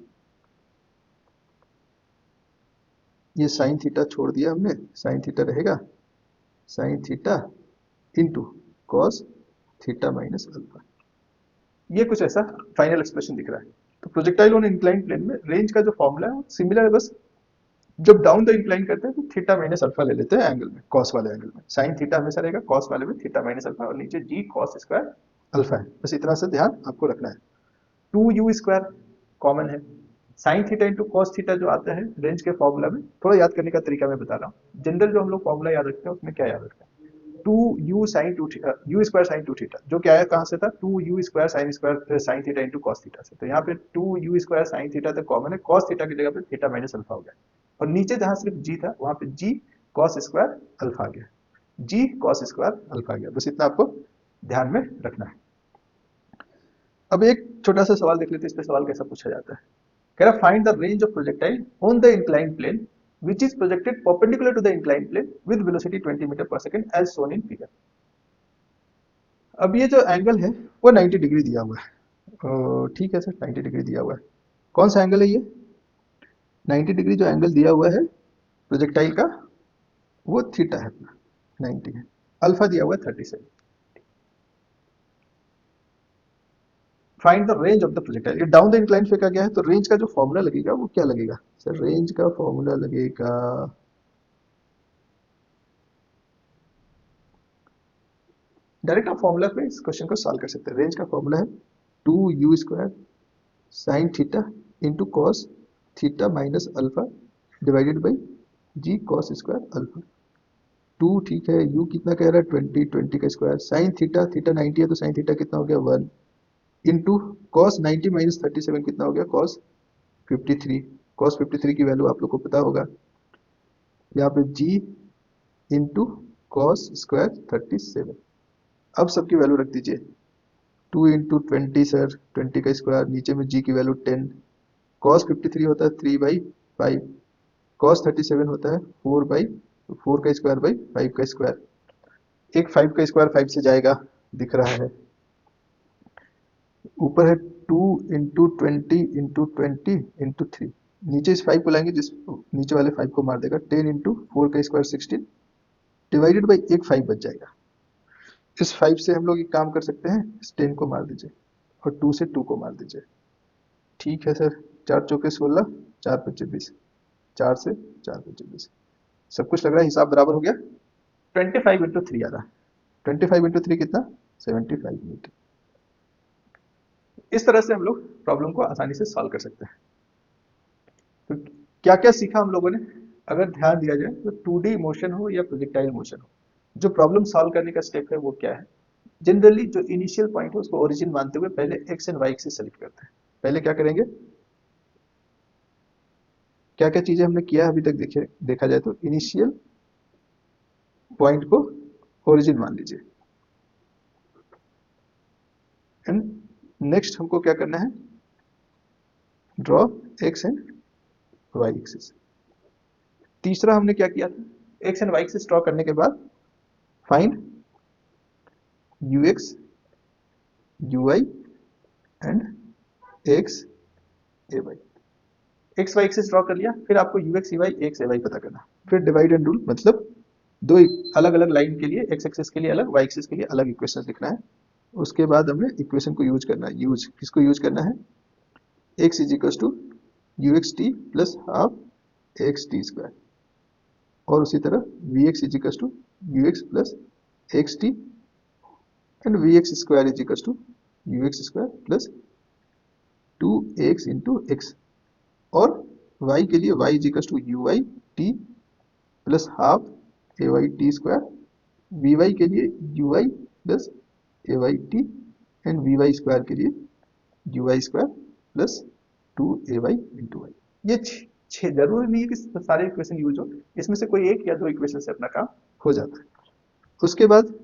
ये साइन थीटा छोड़ दिया हमने, साइन थीटा रहेगा sine theta into cos theta minus alpha. ये कुछ ऐसा फाइनल एक्सप्रेशन दिख रहा है। तो प्रोजेक्टाइल ऑन इंक्लाइन प्लेन में रेंज का जो फॉर्मूला है सिमिलर है, बस जब डाउन द इंक्लाइन करते हैं तो थीटा माइनस अल्फा ले लेते हैं एंगल में, कॉस वाले एंगल में साइन थीटा हमेशा रहेगा, कॉस वाले में थीटा माइनस अल्फा और नीचे जी कॉस स्क्वायर अल्फा है। बस इतना से ध्यान आपको रखना है। 2u स्क्वायर कॉमन है, sign theta into cos theta जो आता है रेंज के फॉर्मूला में, थोड़ा याद करने का तरीका मैं बता रहा हूँ। जनरल जो हम लोग फॉर्मूला याद रखते हैं उसमें क्या याद रखते हैं, 2u sign to you square sign two theta, जो क्या है कहाँ से था 2u square sine theta into cos theta से। तो यहाँ पे 2u स्क्वायर साइन थीटा तक कॉमन है, कॉस थीटा की जगह पे थीटा माइनस अल्फा हो गया और नीचे जहां सिर्फ जी था वहां पे जी कॉस स्क्वायर अल्फा आ गया, जी कॉस स्क्वायर अल्फा आ गया। बस इतना आपको ध्यान में रखना है। अब एक छोटा सा सवाल देख लेते हैं, इस पे सवाल कैसा पूछा जाता है। कह रहा find the range of projectile on the inclined plane which is projected perpendicular to the inclined plane with velocity 20 metre per second as shown in figure। अब ये जो एंगल है वो 90 डिग्री दिया हुआ है, ठीक है सर 90 डिग्री दिया हुआ है। कौन सा एंगल है ये, 90 डिग्री जो एंगल दिया हुआ है प्रोजेक्टाइल का वो थीटा है अपना, 90 है। अल्फा दिया हुआ है 37। Find the range of the projectile, ये डाउन द इंक्लाइन फेंका गया है तो रेंज का जो फॉर्मूला लगेगा वो क्या लगेगा सर, रेंज का फॉर्मूला लगेगा डायरेक्ट आप फॉर्मूला पे इस क्वेश्चन को सॉल्व कर सकते हैं। रेंज का फॉर्मूला है 2u square sine theta into cos theta minus alpha divided by g cos square alpha. 2 ठीक है, u कितना कह रहा है 20, 20 का स्क्वायर साइन थीटा, थीटा 90 है तो साइन थीटा कितना हो गया 1 इंटू कॉस 90 माइनस 37 कितना हो गया कॉस 53। कॉस 53 की वैल्यू आप लोग को पता होगा, यहाँ पे g इंटू कॉस स्क्वायर 37। अब सबकी वैल्यू रख दीजिए, 2 इंटू 20 सर 20 का स्क्वायर, नीचे में g की वैल्यू 10, कॉस 53 होता है 3/5, कॉस 37 होता है 4 का स्क्वायर बाई 5 का स्क्वायर। एक 5 का स्क्वायर 5 से जाएगा दिख रहा है, ऊपर है 2 इंटू 20 नीचे इस 5 को लाएंगे, जिस नीचे वाले 5 को मार देगा, 10 इंटू 4 का स्क्वायर 16 डिवाइडेड बाई एक 5 बच जाएगा। इस 5 से हम लोग एक काम कर सकते हैं, इस 10 को मार दीजिए और 2 से 2 को मार दीजिए। ठीक है सर, 4 चौके 16, 4 पच्चे 20, 4 से 4 पच्चे 20, सब कुछ लग रहा है हिसाब बराबर हो गया। 25 इंटू 3 आ रहा है, 25 इंटू 3 कितना 75 मीटर। इस तरह से हम लोग प्रॉब्लम को आसानी से सॉल्व कर सकते हैं। तो क्या क्या सीखा हम लोगों ने, अगर ध्यान दिया जाए तो 2D मोशन हो या प्रोजेक्टाइल मोशन हो, जो प्रॉब्लम सॉल्व करने का स्टेप है वो क्या है। जनरली जो इनिशियल पॉइंट है उसको ओरिजिन मानते हुए पहले x and y axis select करते हैं। पहले क्या करेंगे, क्या क्या चीजें हमने किया अभी तक देखा जाए तो इनिशियल पॉइंट को ओरिजिन मान लीजिए एंड नेक्स्ट हमको क्या करना है, draw x and y axis. तीसरा हमने क्या किया था, x and y axis draw करने के बाद find u x you y and x A y. X y axis draw कर लिया, फिर आपको u x y x y पता करना, फिर डिवाइड एंड रूल, मतलब दो अलग अलग लाइन के लिए एक्स एक्सिस के लिए अलग, वाई एक्सिस के लिए अलग इक्वेशन लिखना है। उसके बाद हमें इक्वेशन को यूज करना है। यूज किसको यूज करना है? X is equal to you x T plus half x T square, और उसी तरह v x is equal to you x plus x t and v x square is equal to you x square plus two x into x, और y के लिए y is equal to you y t plus half a Y t square, we y के लिए u Y plus A Y T and v Y square के लिए u Y square plus two a y into y. ये छह, जरूरी नहीं है कि सारे इक्वेशन यूज हो, इसमें से कोई एक या दो इक्वेशन से अपना काम हो जाता है। उसके बाद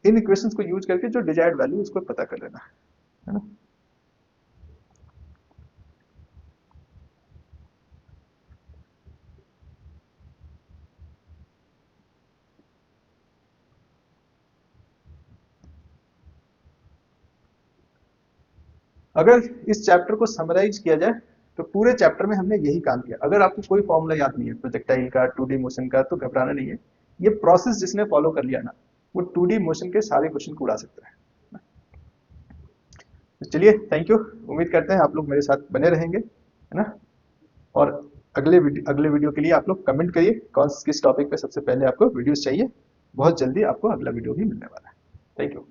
इन इक्वेशंस को यूज करके जो डिजायर्ड वैल्यू उसको पता कर लेना है ना। अगर इस चैप्टर को समराइज किया जाए तो पूरे चैप्टर में हमने यही काम किया। अगर आपको कोई फॉर्मूला याद नहीं है प्रोजेक्टाइल का, 2D मोशन का, तो घबराना नहीं है। ये प्रोसेस जिसने फॉलो कर लिया ना, वो 2D मोशन के सारे क्वेश्चन को उड़ा सकता है। तो चलिए, थैंक यू। उम्मीद करते हैं आप लोग मेरे साथ बने रहेंगे, है ना। और अगले वीडियो के लिए आप लोग कमेंट करिए कौन किस टॉपिक पे सबसे पहले आपको वीडियोस चाहिए। बहुत जल्दी आपको अगला वीडियो भी मिलने वाला है। Thank you.